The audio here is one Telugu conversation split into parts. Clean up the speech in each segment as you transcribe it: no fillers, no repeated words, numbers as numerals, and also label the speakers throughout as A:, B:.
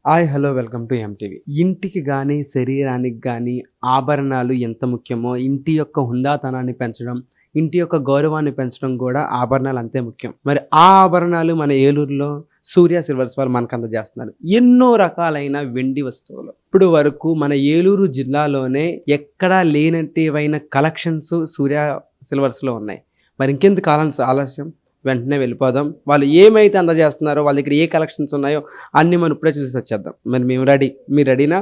A: Hi hello welcome to MTV. ఇంటికి కానీ శరీరానికి కానీ ఆభరణాలు ఎంత ముఖ్యమో ఇంటి యొక్క హుందాతనాన్ని పెంచడం, ఇంటి యొక్క గౌరవాన్ని పెంచడం కూడా ఆభరణాలు అంతే ముఖ్యం. మరి ఆ ఆభరణాలు మన ఏలూరులో సూర్య సిల్వర్స్ వాళ్ళు మనకు అందజేస్తున్నారు. ఎన్నో రకాలైన వెండి వస్తువులు ఇప్పుడు వరకు మన ఏలూరు జిల్లాలోనే ఎక్కడా లేనటివైన కలెక్షన్స్ సూర్య సిల్వర్స్లో ఉన్నాయి. మరి ఇంకెందుకు ఆలస్యం, వెంటనే వెళ్ళిపోదాం. వాళ్ళు ఏమైతే అందజేస్తున్నారో, వాళ్ళ దగ్గర ఏ కలెక్షన్స్ ఉన్నాయో అన్నీ మనం ఇప్పుడే చూసి వచ్చేద్దాం. మరి మేము రెడీ, మీరు రెడీనా?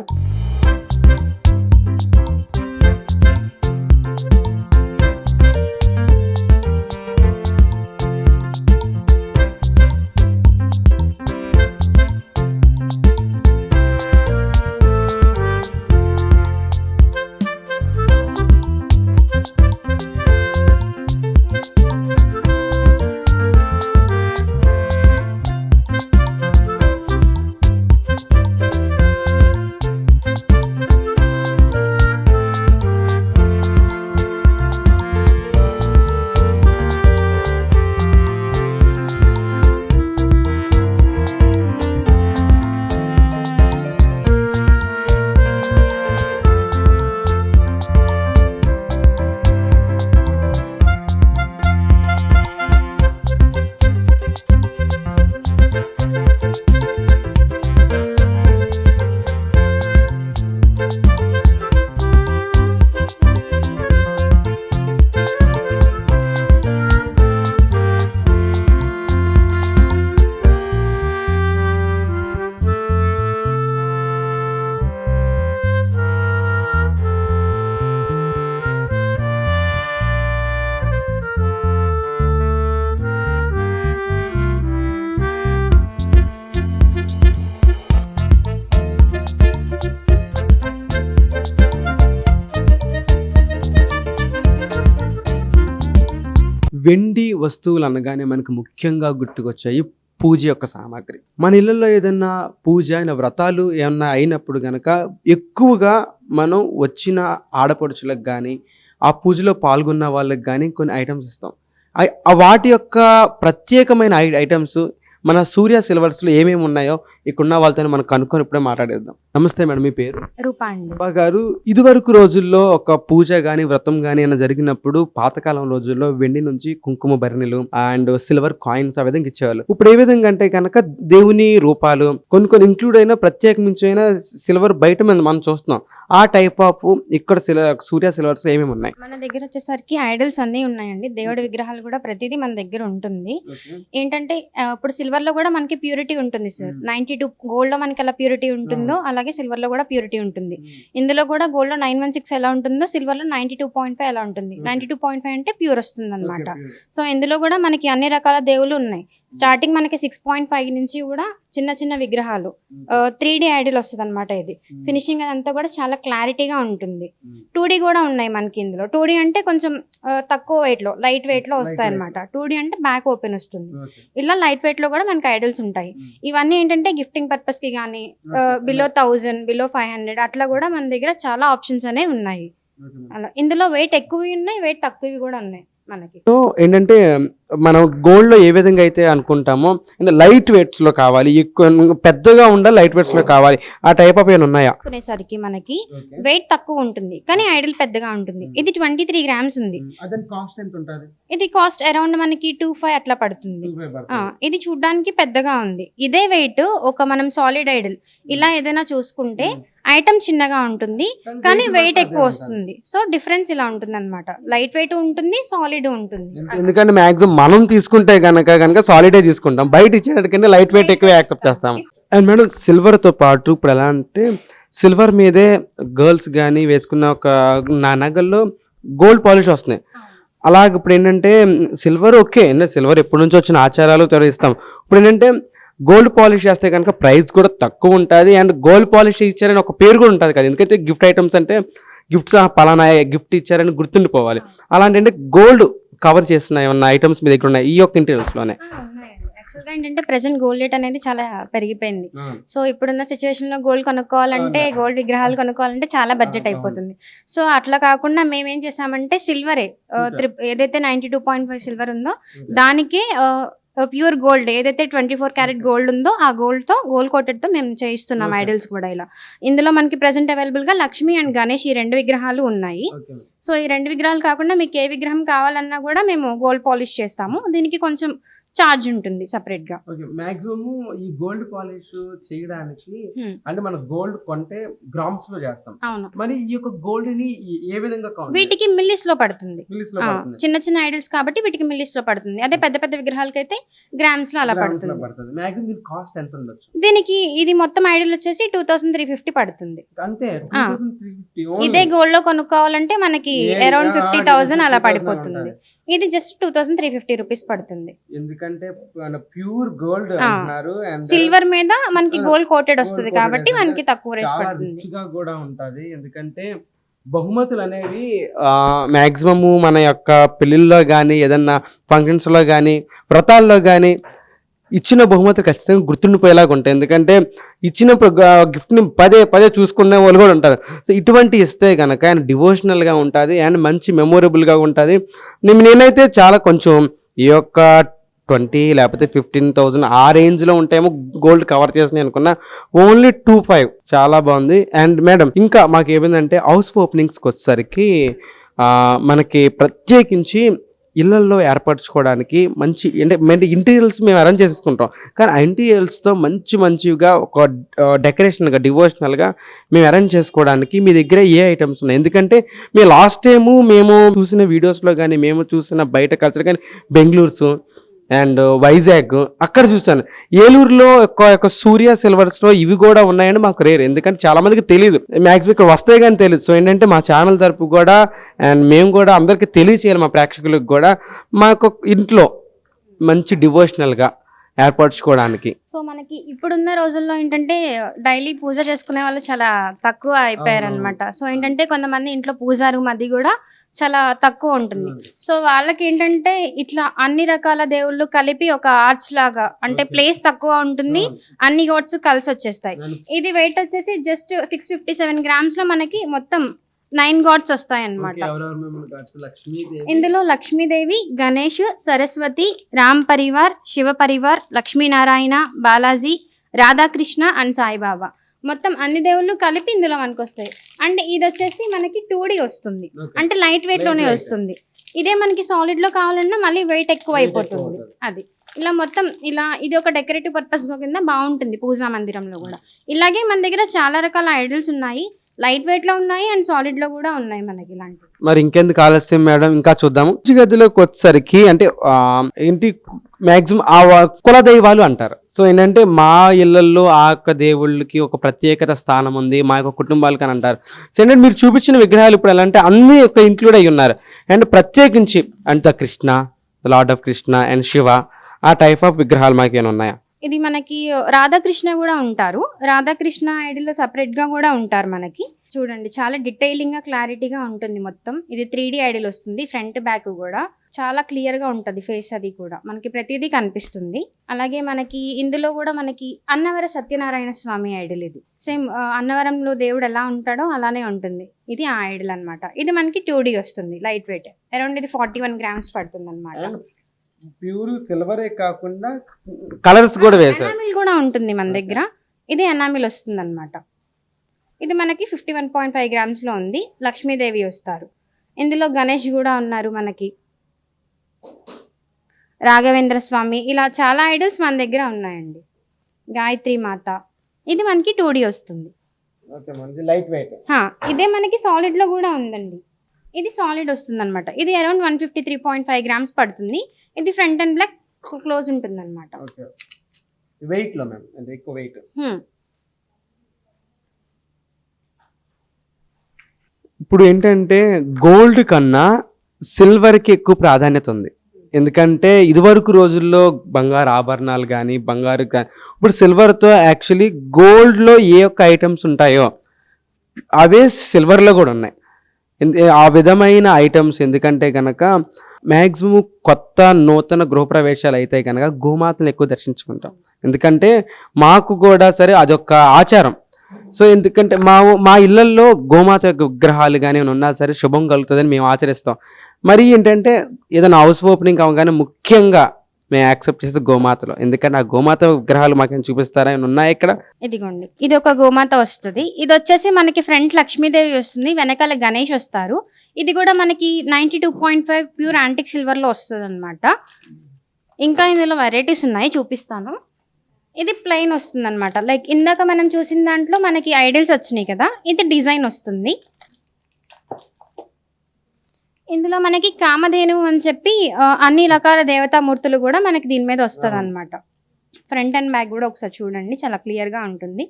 A: వెండి వస్తువులు అనగానే మనకు ముఖ్యంగా గుర్తుకొచ్చాయి పూజ యొక్క సామాగ్రి. మన ఇళ్ళల్లో ఏదైనా పూజ అయిన వ్రతాలు ఏమన్నా అయినప్పుడు కనుక ఎక్కువగా మనం వచ్చిన ఆడపడుచులకు కానీ ఆ పూజలో పాల్గొన్న వాళ్ళకి కానీ కొన్ని ఐటమ్స్ ఇస్తాం. వాటి యొక్క ప్రత్యేకమైన ఐటమ్స్ మన సూర్య సిల్వర్స్లో ఏమేమి ఉన్నాయో ఇక్కడున్న వాళ్ళతో మనం కనుక్కొని ఇప్పుడే మాట్లాడేద్దాం. నమస్తే మేడం, మీ పేరు?
B: రూపా అండి.
A: రూపా గారు, ఇదివరకు రోజుల్లో ఒక పూజ కానీ వ్రతం కానీ ఏమైనా జరిగినప్పుడు పాతకాలం రోజుల్లో వెండి నుంచి కుంకుమ భరణిలు అండ్ సిల్వర్ కాయిన్స్ ఆ విధంగా ఇచ్చేవాళ్ళు. ఇప్పుడు ఏ విధంగా అంటే కనుక దేవుని రూపాలు కొన్ని ఇంక్లూడ్ అయిన ప్రత్యేకించిన సిల్వర్ బయట మనం చూస్తున్నాం. ఆ టైప్ ఆఫ్ ఇక్కడ సూర్య సిల్వర్స్ ఏమేమి ఉన్నాయి?
B: మన దగ్గర వచ్చేసరికి ఐడల్స్ అన్ని ఉన్నాయండి. దేవుడి విగ్రహాలు కూడా ప్రతిదీ మన దగ్గర ఉంటుంది. ఏంటంటే ఇప్పుడు సిల్వర్ లో కూడా మనకి ప్యూరిటీ ఉంటుంది సార్. 92 గోల్డ్ లో మనకి ఎలా ప్యూరిటీ ఉంటుందో అలాగే సిల్వర్ లో కూడా ప్యూరిటీ ఉంటుంది. ఇందులో కూడా గోల్డ్ లో 916 ఎలా ఉంటుందో సిల్వర్ లో 92.5 ఎలా ఉంటుంది. 92.5 అంటే ప్యూర్ వస్తుంది అనమాట. సో ఇందులో కూడా మనకి అన్ని రకాల దేవుళ్ళు ఉన్నాయి. స్టార్టింగ్ మనకి 6.5 నుంచి కూడా చిన్న చిన్న విగ్రహాలు 3D ఐడల్ వస్తుంది అనమాట. ఇది ఫినిషింగ్ అదంతా కూడా చాలా క్లారిటీగా ఉంటుంది. 2D కూడా ఉన్నాయి మనకి ఇందులో. 2D అంటే కొంచెం తక్కువ వెయిట్ లో, లైట్ వెయిట్ లో వస్తాయి అనమాట. 2D అంటే బ్యాక్ ఓపెన్ వస్తుంది. ఇలా లైట్ వెయిట్ లో కూడా మనకి ఐడల్స్ ఉంటాయి. ఇవన్నీ ఏంటంటే గిఫ్టింగ్ పర్పస్ కి కానీ బిలో 1000 బిలో 500 అట్లా కూడా మన దగ్గర చాలా ఆప్షన్స్ అనేవి ఉన్నాయి. అలా ఇందులో వెయిట్ ఎక్కువ ఉన్నాయి, వెయిట్ తక్కువవి కూడా ఉన్నాయి మనకి.
A: సో ఏంటంటే మనం గోల్డ్ లో ఏ విధంగా అయితే అనుకుంటామో లైట్ వెయిట్స్ లో కావాలి, ఎక్కువ పెద్దగా ఉండాలి, లైట్ వెయిట్స్ లో కావాలి, ఆ టైప్ ఆఫ్ ఏమైనా ఉన్నాయా?
B: కొనేసరికి మనకి వెయిట్ తక్కువ ఉంటుంది కానీ ఐడల్ పెద్దగా ఉంటుంది. ఇది 23 గ్రామ్స్ ఉంది. ఇది కాస్ట్ అరౌండ్ మనకి 25 అట్లా పడుతుంది. ఇది చూడడానికి పెద్దగా ఉంది. ఇదే వెయిట్ ఒక మనం సాలిడ్ ఐడల్ ఇలా ఏదైనా చూసుకుంటే ఐటమ్ చిన్నగా ఉంటుంది కానీ వెయిట్ ఎక్కువ వస్తుంది. సో డిఫరెన్స్ ఇలా ఉంటుంది అనమాట. లైట్ వెయిట్ ఉంటుంది, సాలిడ్ ఉంటుంది.
A: ఎందుకంటే మాక్సిమం మనం తీసుకుంటే కనుక సాలిడే తీసుకుంటాం, బయట ఇచ్చేటట్టుకంటే లైట్ వెయిట్ ఎక్కువ యాక్సెప్ట్ చేస్తాం. అండ్ మేడం, సిల్వర్ తో పాటు ఇప్పుడు ఎలా అంటే సిల్వర్ మీదే గర్ల్స్ కానీ వేసుకున్న ఒక నగల్లో గోల్డ్ పాలిష్ వస్తున్నాయి. అలాగే ఇప్పుడు ఏంటంటే సిల్వర్ ఓకే, సిల్వర్ ఎప్పటి నుంచి వచ్చిన ఆచారాలు ఇస్తాం. ఇప్పుడు ఏంటంటే గోల్డ్ పాలిష్ చేస్తే కనుక ప్రైస్ కూడా తక్కువ ఉంటుంది అండ్ గోల్డ్ పాలిష్ ఇచ్చారని ఒక పేరు కూడా ఉంటుంది కదా. ఎందుకంటే గిఫ్ట్ ఐటమ్స్ అంటే గిఫ్ట్స్ పలానా గిఫ్ట్ ఇచ్చారని గుర్తుండిపోవాలి. అలాంటి అంటే గోల్డ్ కవర్ చేస్తున్నాయి ఉన్న ఐటమ్స్ మీ దగ్గర ఉన్నాయి ఈ యొక్క ఇంటీరియర్స్ లోనే?
B: యాక్చువల్గా ఏంటంటే ప్రెసెంట్ గోల్డ్ రేట్ అనేది చాలా పెరిగిపోయింది. సో ఇప్పుడున్న సిచ్యువేషన్ లో గోల్డ్ కొనుక్కోవాలంటే, గోల్డ్ విగ్రహాలు కొనుక్కోవాలంటే చాలా బడ్జెట్ అయిపోతుంది. సో అట్లా కాకుండా మేమేం చేసామంటే సిల్వరే ఏదైతే 92.5 సిల్వర్ ఉందో దానికి ప్యూర్ గోల్డ్ ఏదైతే 24 క్యారెట్ గోల్డ్ ఉందో ఆ గోల్డ్ కోటెడ్ తో మేము చేయిస్తున్నాం
A: Okay.
B: ఐడల్స్ కూడా ఇలా. ఇందులో మనకి ప్రెసెంట్ అవైలబుల్ గా లక్ష్మి అండ్ గణేష్ ఈ 2 విగ్రహాలు ఉన్నాయి. సో ఈ 2 విగ్రహాలు కాకుండా మీకు ఏ విగ్రహం కావాలన్నా కూడా మేము గోల్డ్ పాలిష్ చేస్తాము. దీనికి కొంచెం చార్జ్ ఉంటుంది సెపరేట్ గా.
A: మాక్సిమం ఈ గోల్డ్ పాలిష్ చేయడానికి అంటే మనం గోల్డ్ కొంటే గ్రామ్స్ లో చేస్తాం.
B: అవును,
A: మరి ఈ యొక్క గోల్డ్ ని ఏ విధంగా
B: వీటికి మిల్లీస్ లో పడుతుంది.
A: మిల్లీస్ లో పడుతుంది?
B: చిన్న చిన్న ఐడల్స్ కాబట్టి వీటికి మిల్లీస్ లో పడుతుంది. అదే పెద్ద పెద్ద విగ్రహాలకైతే గ్రామ్స్ లో అలా
A: గ్రామ్స్ లో
B: పడుతుంది.
A: పడుతుంది. మాక్సిమం దీని కాస్ట్ ఎంత ఉండొచ్చు?
B: దీనికి ఇది మొత్తం ఐడల్ వచ్చేసి 2350 పడుతుంది.
A: అంతే
B: ఆ.
A: 2350 only.
B: ఇదే గోల్డ్ లో కొనుక్కోవాలంటే మనకి అరౌండ్ 50,000 అలా
A: 50,000
B: పడిపోతుంది.
A: ఉంటుంది.
B: ఇది జస్ట్ 2350 రూపీస్ పడుతుంది.
A: ఎందుకంటే ప్యూర్ గోల్డ్
B: ఆ.
A: అంటున్నారు and
B: సిల్వర్ మీద మనకి
A: ఆ,
B: గోల్డ్ కోటెడ్
A: gold
B: వస్తుంది
A: coated
B: కాబట్టి
A: అంటే
B: మనకి తక్కువ రేట్
A: చాలా
B: పడుతుంది.
A: రిచ్ గా కూడా ఉంటది. ఎందుకంటే బహుమతులు అనేవి మాక్సిమము మన యొక్క పెళ్లిల్లో కానీ ఏదన్నా ఫంక్షన్స్ లో కానీ వ్రతాల్లో కానీ ఇచ్చిన బహుమతులు ఖచ్చితంగా గుర్తుండిపోయేలాగా ఉంటాయి. ఎందుకంటే ఇచ్చినప్పుడు గిఫ్ట్ని పదే పదే చూసుకునే వాళ్ళు కూడా ఉంటారు. సో ఇటువంటి ఇస్తే కనుక ఆయన డివోషనల్గా ఉంటుంది అండ్ మంచి మెమొరబుల్గా ఉంటుంది. నేనైతే చాలా కొంచెం ఈ యొక్క 20 లేకపోతే 15,000 ఆ రేంజ్లో ఉంటాయేమో గోల్డ్ కవర్ చేసి అనుకున్నా. ఓన్లీ 25 చాలా బాగుంది. అండ్ మేడం ఇంకా మాకు ఏమైందంటే హౌస్ ఓపెనింగ్స్కి వచ్చేసరికి మనకి ప్రత్యేకించి ఇళ్లల్లో ఏర్పరచుకోవడానికి మంచి అంటే ఇంటీరియల్స్ మేము అరేంజ్ చేసుకుంటాం. కానీ ఆ ఇంటీరియల్స్తో మంచిగా ఒక డెకరేషన్గా డివోషనల్గా మేము అరేంజ్ చేసుకోవడానికి మీ దగ్గర ఏ ఐటమ్స్ ఉన్నాయి? ఎందుకంటే మేము లాస్ట్ టైము మేము చూసిన వీడియోస్లో కానీ మేము చూసిన బయట కల్చర్ కానీ బెంగళూరు అండ్ వైజాగ్ అక్కడ చూసాను. ఏలూరులో ఒక సూర్య సిల్వర్స్లో ఇవి కూడా ఉన్నాయని మాకు రేరు. ఎందుకంటే చాలా మందికి తెలియదు, మ్యాక్సిమం ఇక్కడ వస్తాయి కానీ తెలియదు. సో ఏంటంటే మా ఛానల్ తరపు కూడా అండ్ మేము కూడా అందరికీ తెలియచేయాలి, మా ప్రేక్షకులకు కూడా మాకు ఇంట్లో మంచి డివోషనల్గా ఏర్పరచుకోవడానికి.
B: సో మనకి ఇప్పుడున్న రోజుల్లో ఏంటంటే డైలీ పూజ చేసుకునే వాళ్ళు చాలా తక్కువ అయిపోయారు అనమాట. సో ఏంటంటే కొంతమంది ఇంట్లో పూజా రూమ్ అది కూడా చాలా తక్కువ ఉంటుంది. సో వాళ్ళకి ఏంటంటే ఇట్లా అన్ని రకాల దేవుళ్ళు కలిపి ఒక ఆర్చ్ లాగా అంటే ప్లేస్ తక్కువ ఉంటుంది, అన్ని గోడ్స్ కలిసి వచ్చేస్తాయి. ఇది వెయిట్ వచ్చేసి జస్ట్ 657 గ్రామ్స్ లో మనకి మొత్తం 9 గాడ్స్ వస్తాయి అన్నమాట. ఇందులో లక్ష్మీదేవి, గణేష్, సరస్వతి, రామ్ పరివార్, శివ పరివార్, లక్ష్మీనారాయణ, బాలాజీ, రాధాకృష్ణ అండ్ సాయిబాబా మొత్తం అన్ని దేవుళ్ళు కలిపి ఇందులో మనకు వస్తాయి. అండ్ ఇది వచ్చేసి మనకి 2D వస్తుంది, అంటే లైట్ వెయిట్ లోనే వస్తుంది. ఇదే మనకి సాలిడ్ లో కావాలన్నా మళ్ళీ వెయిట్ ఎక్కువ అయిపోతుంది. అది ఇలా మొత్తం ఇలా ఇది ఒక డెకరేటివ్ పర్పస్ కింద బాగుంటుంది పూజా మందిరంలో కూడా. ఇలాగే మన దగ్గర చాలా రకాల ఐడల్స్ ఉన్నాయి, లైట్ వెయిట్ లో ఉన్నాయి అండ్ సాలిడ్ లో కూడా ఉన్నాయి మనకి ఇలాంటివి.
A: మరి ఇంకెందుకు ఆలస్యం మేడం, ఇంకా చూద్దాము. గదిలోకి వచ్చేసరికి అంటే ఏంటి మాక్సిమం ఆ కులదైవాలు అంటారు. సో ఏంటంటే మా ఇళ్లలో ఆ యొక్క దేవుళ్ళకి ఒక ప్రత్యేకత స్థానం ఉంది మా యొక్క కుటుంబాలకి అని అంటారు. సో ఏంటంటే మీరు చూపించిన విగ్రహాలు ఇప్పుడు ఎలా అంటే అన్ని యొక్క ఇంక్లూడ్ అయ్యి ఉన్నారు. అండ్ ప్రత్యేకించి అంటే Krishna, lord of Krishna and Shiva ఆ టైప్ ఆఫ్ విగ్రహాలు మాకేమైనా ఉన్నాయా?
B: ఇది మనకి రాధాకృష్ణ కూడా ఉంటారు. రాధాకృష్ణ ఐడిలో సపరేట్ గా కూడా ఉంటారు మనకి. చూడండి చాలా డీటెయిలింగ్ గా క్లారిటీగా ఉంటుంది మొత్తం. ఇది 3D ఐడిల్ వస్తుంది, ఫ్రంట్ బ్యాక్ కూడా చాలా క్లియర్ గా ఉంటది. ఫేస్ అది కూడా మనకి ప్రతిదీ కనిపిస్తుంది. అలాగే మనకి ఇందులో కూడా మనకి అన్నవర సత్యనారాయణ స్వామి ఐడిల్. ఇది సేమ్ అన్నవరంలో దేవుడు ఎలా ఉంటాడో అలానే ఉంటుంది. ఇది ఆ ఐడిల్ అన్నమాట. ఇది మనకి 2D వస్తుంది, లైట్ వెయిట్. అరౌండ్ ఇది 41 గ్రామ్స్ పడుతుంది అనమాట.
A: ప్యూర్ సిల్వరే కాకుండా కలర్స్ కూడా వేశారు.
B: ఎనామిల్ కూడా ఉంటుంది మన దగ్గర. ఇది ఎనామిల్ వస్తుంది అనమాట. ఇది మనకి 51.5 గ్రామ్స్ లో ఉంది. లక్ష్మీదేవి వస్తారు. ఇందులో గణేష్ కూడా ఉన్నారు మనకి, రాఘవేంద్ర స్వామి, ఇలా చాలా ఐడల్స్ మన దగ్గర ఉన్నాయండి. గాయత్రి మాత, ఇది మనకి 2D వస్తుంది.
A: Light weight.
B: ఇదే మనకి సాలిడ్ లో కూడా ఉందండి. ఇది సాలిడ్ వస్తుంది అనమాట. ఇది అరౌండ్ 153.5 గ్రామ్స్ పడుతుంది. ఇది ఫ్రంట్ అండ్ బ్లాక్ క్లోజ్ ఉంటుంది అనమాట.
A: వెయిట్ లో ఎక్కువ వెయిట్. ఇప్పుడు ఏంటంటే గోల్డ్ కన్నా సిల్వర్ కి ఎక్కువ ప్రాధాన్యత ఉంది. ఎందుకంటే ఇదివరకు రోజుల్లో బంగారు ఆభరణాలు కానీ బంగారు కానీ ఇప్పుడు సిల్వర్తో యాక్చువల్లీ గోల్డ్లో ఏ ఒక్క ఐటమ్స్ ఉంటాయో అవే సిల్వర్లో కూడా ఉన్నాయి. ఆ విధమైన ఐటమ్స్. ఎందుకంటే కనుక మ్యాక్సిమం కొత్త నూతన గృహప్రవేశాలు అయితే కనుక గోమాతను ఎక్కువ దర్శించుకుంటాం. ఎందుకంటే మాకు కూడా సరే అదొక ఆచారం. సో ఎందుకంటే మా ఇళ్లల్లో గోమాత యొక్క విగ్రహాలు కానీ ఉన్నా సరే శుభం కలుగుతుందని మేము ఆచరిస్తాం. మరి ఏంటంటే ఏదైనా హౌస్ ఓపెనింగ్ అవగానే ముఖ్యంగా మేము యాక్సెప్ట్ చేసేది గోమాతలో. ఎందుకంటే ఆ గోమాత విగ్రహాలు మాకు చూపిస్తారా, ఏమైనా ఉన్నాయా ఇక్కడ?
B: ఇదిగోండి, ఇది ఒక గోమాత వస్తుంది. ఇది వచ్చేసి మనకి ఫ్రంట్ లక్ష్మీదేవి వస్తుంది, వెనకాల గణేష్ వస్తారు. ఇది కూడా మనకి 92.5 ప్యూర్ యాంటిక్ సిల్వర్ లో వస్తుంది అనమాట. ఇంకా ఇందులో వెరైటీస్ ఉన్నాయి, చూపిస్తాను. ఇది ప్లెయిన్ వస్తుంది అనమాట. లైక్ ఇందాక మనం చూసిన దాంట్లో మనకి ఐడల్స్ వచ్చినాయి కదా, ఇది డిజైన్ వస్తుంది. ఇందులో మనకి కామధేను అని చెప్పి అన్ని రకాల దేవతామూర్తులు కూడా మనకి దీని మీద వస్తుంది అనమాట. ఫ్రంట్ అండ్ బ్యాక్ కూడా ఒకసారి చూడండి, చాలా క్లియర్ గా ఉంటుంది.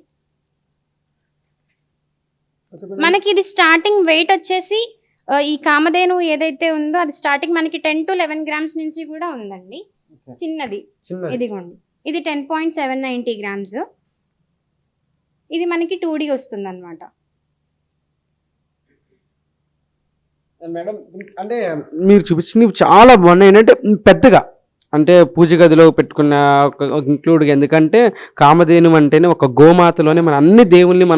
B: మనకి ఇది స్టార్టింగ్ వెయిట్ వచ్చేసి ఈ కామధేను ఏదైతే ఉందో అది స్టార్టింగ్ మనకి 10 to 11 grams నుంచి కూడా ఉందండి. చిన్నది ఇదిగోండి, ఇది 10.790 grams. ఇది మనకి 2D వస్తుంది అనమాట.
A: మేడం అంటే మీరు చూపించినవి చాలా బాగున్నాయి. ఏంటంటే పెద్దగా అంటే పూజ గదిలో పెట్టుకున్న ఇంక్లూడ్, ఎందుకంటే కామధేను అంటేనే ఒక గోమాతలోనే మన అన్ని దేవుల్ని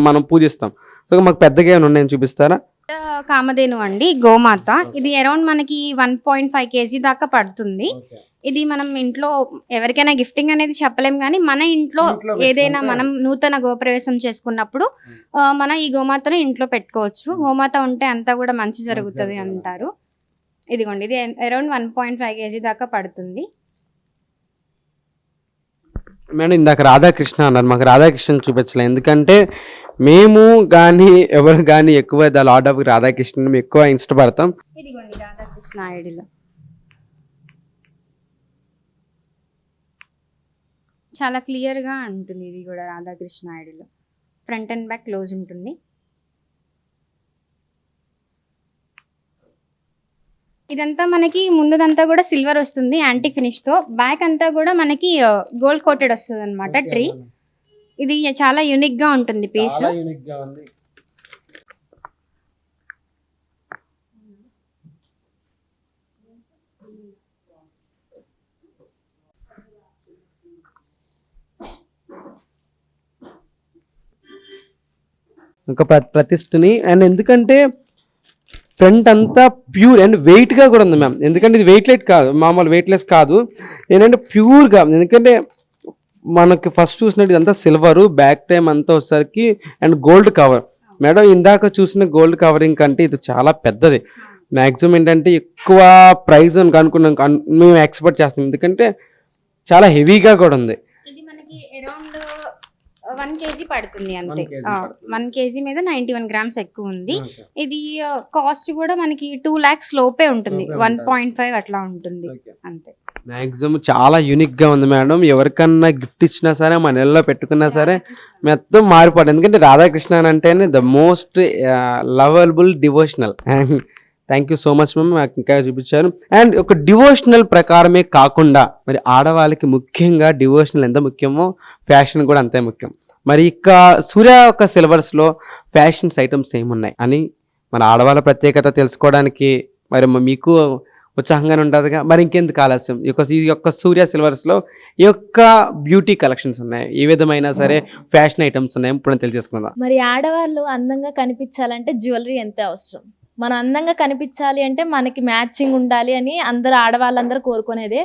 A: మనం పూజిస్తాం. సో మాకు పెద్దగా ఏమైనా ఉన్నాయని చూపిస్తారా?
B: కామధేను అండి, గోమాత. ఇది అరౌండ్ మనకి 1.5 kg దాకా పడుతుంది. ఇది మనం ఇంట్లో ఎవరికైనా గిఫ్టింగ్ అనేది చెప్పలేం, కానీ మన ఇంట్లో ఏదైనా మనం నూతన గోప్రవేశం చేసుకున్నప్పుడు మన ఈ గోమాతను ఇంట్లో పెట్టుకోవచ్చు. గోమాత ఉంటే అంతా కూడా మంచి జరుగుతుంది అంటారు. ఇదిగోండి, ఇది అరౌండ్ 1.5 kg దాకా పడుతుంది.
A: మేడం ఇందాక రాధాకృష్ణ అన్నారు, మాకు రాధాకృష్ణ చూపించలేదు. ఎందుకంటే మేము కానీ ఎవరు కానీ ఎక్కువ ద లార్డ్ ఆఫ్ రాధాకృష్ణ మేము ఎక్కువ ఇష్టపడతాం.
B: ఇదిగోండి రాధాకృష్ణ ఐడిలో చాలా క్లియర్ గా ఉంటుంది. ఇది కూడా రాధాకృష్ణ ఐడిలో ఫ్రంట్ అండ్ బ్యాక్ క్లోజ్ ఉంటుంది. ఇదంతా మనకి ముందుదంతా కూడా సిల్వర్ వస్తుంది యాంటిక్ ఫినిష్ తో. బ్యాక్ అంతా కూడా మనకి గోల్డ్ కోటెడ్ వస్తుంది అనమాట ట్రీ. ఇది చాలా యూనిక్ గా ఉంటుంది పీస్.
A: ఇంకా ప్రతిష్టని అండ్ ఎందుకంటే ఫ్రంట్ అంతా ప్యూర్ అండ్ వెయిట్ గా కూడా ఉంది మ్యామ్. ఎందుకంటే ఇది వెయిట్ లెస్ కాదు, మామూలు వెయిట్ లెస్ కాదు, ఏంటంటే ప్యూర్ గా. ఎందుకంటే మనకి ఫస్ట్ చూసినట్టు ఇదంతా సిల్వర్, బ్యాక్ టైమ్ అంతా వచ్చేసరికి అండ్ గోల్డ్ కవర్. మేడం ఇందాక చూసిన గోల్డ్ కవరింగ్ కంటే ఇది చాలా పెద్దది. మ్యాక్సిమం ఏంటంటే ఎక్కువ ప్రైస్ అని అనుకున్నాం, మేము ఎక్స్పెక్ట్ చేస్తాం. ఎందుకంటే చాలా హెవీగా కూడా ఉంది.
B: ఇది మనకి అరౌండ్ 1 kg పడుతుంది అంతే. 1 kg మీద 91 grams ఎక్కువ ఉంది. ఇది కాస్ట్ కూడా మనకి 2 lakhs లోపే ఉంటుంది, 1.5 అట్లా ఉంటుంది అంతే.
A: మ్యాక్సిమం చాలా యూనిక్ గా ఉంది మేడం. ఎవరికన్నా గిఫ్ట్ ఇచ్చినా సరే, మన ఇళ్ళలో పెట్టుకున్నా సరే మొత్తం మారిపోతుంది. ఎందుకంటే రాధాకృష్ణ అంటేనే the most lovable devotional. And thank you so much ma'am, మాకు ఇంకా చూపించారు. అండ్ ఒక డివోషనల్ ప్రకారమే కాకుండా మరి ఆడవాళ్ళకి ముఖ్యంగా డివోషనల్ ఎంత ముఖ్యమో ఫ్యాషన్ కూడా అంతే ముఖ్యం. మరి ఇక సూర్య యొక్క సిల్వర్స్ లో ఫ్యాషన్స్ ఐటమ్స్ ఏమున్నాయి అని మన ఆడవాళ్ళ ప్రత్యేకత తెలుసుకోవడానికి మరి మీకు ఉత్సాహంగానే ఉంటుందిగా. మరి ఇంకెందుకు ఆలస్యం, ఈ యొక్క సూర్య సిల్వర్స్ లో ఈ యొక్క బ్యూటీ కలెక్షన్స్ ఉన్నాయి, ఏ విధమైన సరే ఫ్యాషన్ ఐటమ్స్ ఉన్నాయి, ఇప్పుడు తెలిసేసుకుందాం.
C: మరి ఆడవాళ్ళు అందంగా కనిపించాలంటే జ్యువెలరీ ఎంత అవసరం. మనం అందంగా కనిపించాలి అంటే మనకి మ్యాచింగ్ ఉండాలి అని అందరు ఆడవాళ్ళందరూ కోరుకునేదే.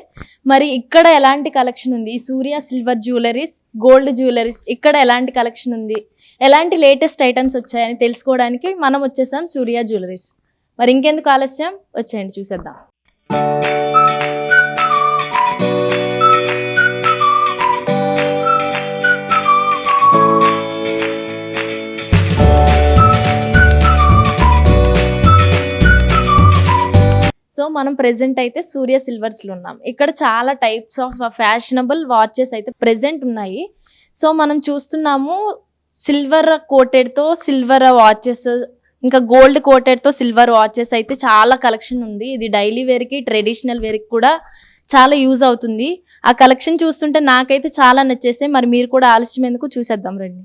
C: మరి ఇక్కడ ఎలాంటి కలెక్షన్ ఉంది, సూర్య సిల్వర్ జ్యువెలరీస్, గోల్డ్ జ్యువెలరీస్ ఇక్కడ ఎలాంటి కలెక్షన్ ఉంది, ఎలాంటి లేటెస్ట్ ఐటమ్స్ వచ్చాయని తెలుసుకోవడానికి మనం వచ్చేసాం సూర్య జ్యువెలరీస్. మరి ఇంకెందుకు ఆలస్యం, వచ్చేయండి చూసేద్దాం. సో మనం ప్రెసెంట్ అయితే సూర్య సిల్వర్స్ లో ఉన్నాం. ఇక్కడ చాలా టైప్స్ ఆఫ్ ఫ్యాషనబుల్ వాచెస్ అయితే ప్రెసెంట్ ఉన్నాయి. సో మనం చూస్తున్నాము సిల్వర్ కోటెడ్ తో సిల్వర్ వాచెస్, ఇంకా గోల్డ్ కోటెడ్ తో సిల్వర్ వాచెస్ అయితే చాలా కలెక్షన్ ఉంది. ఇది డైలీ వేర్ కి, ట్రెడిషనల్ వేర్ కి కూడా చాలా యూజ్ అవుతుంది. ఆ కలెక్షన్ చూస్తుంటే నాకైతే చాలా నచ్చేసాయి. మరి మీరు కూడా ఆలస్యం ఎందుకు, చూసేద్దాం రండి.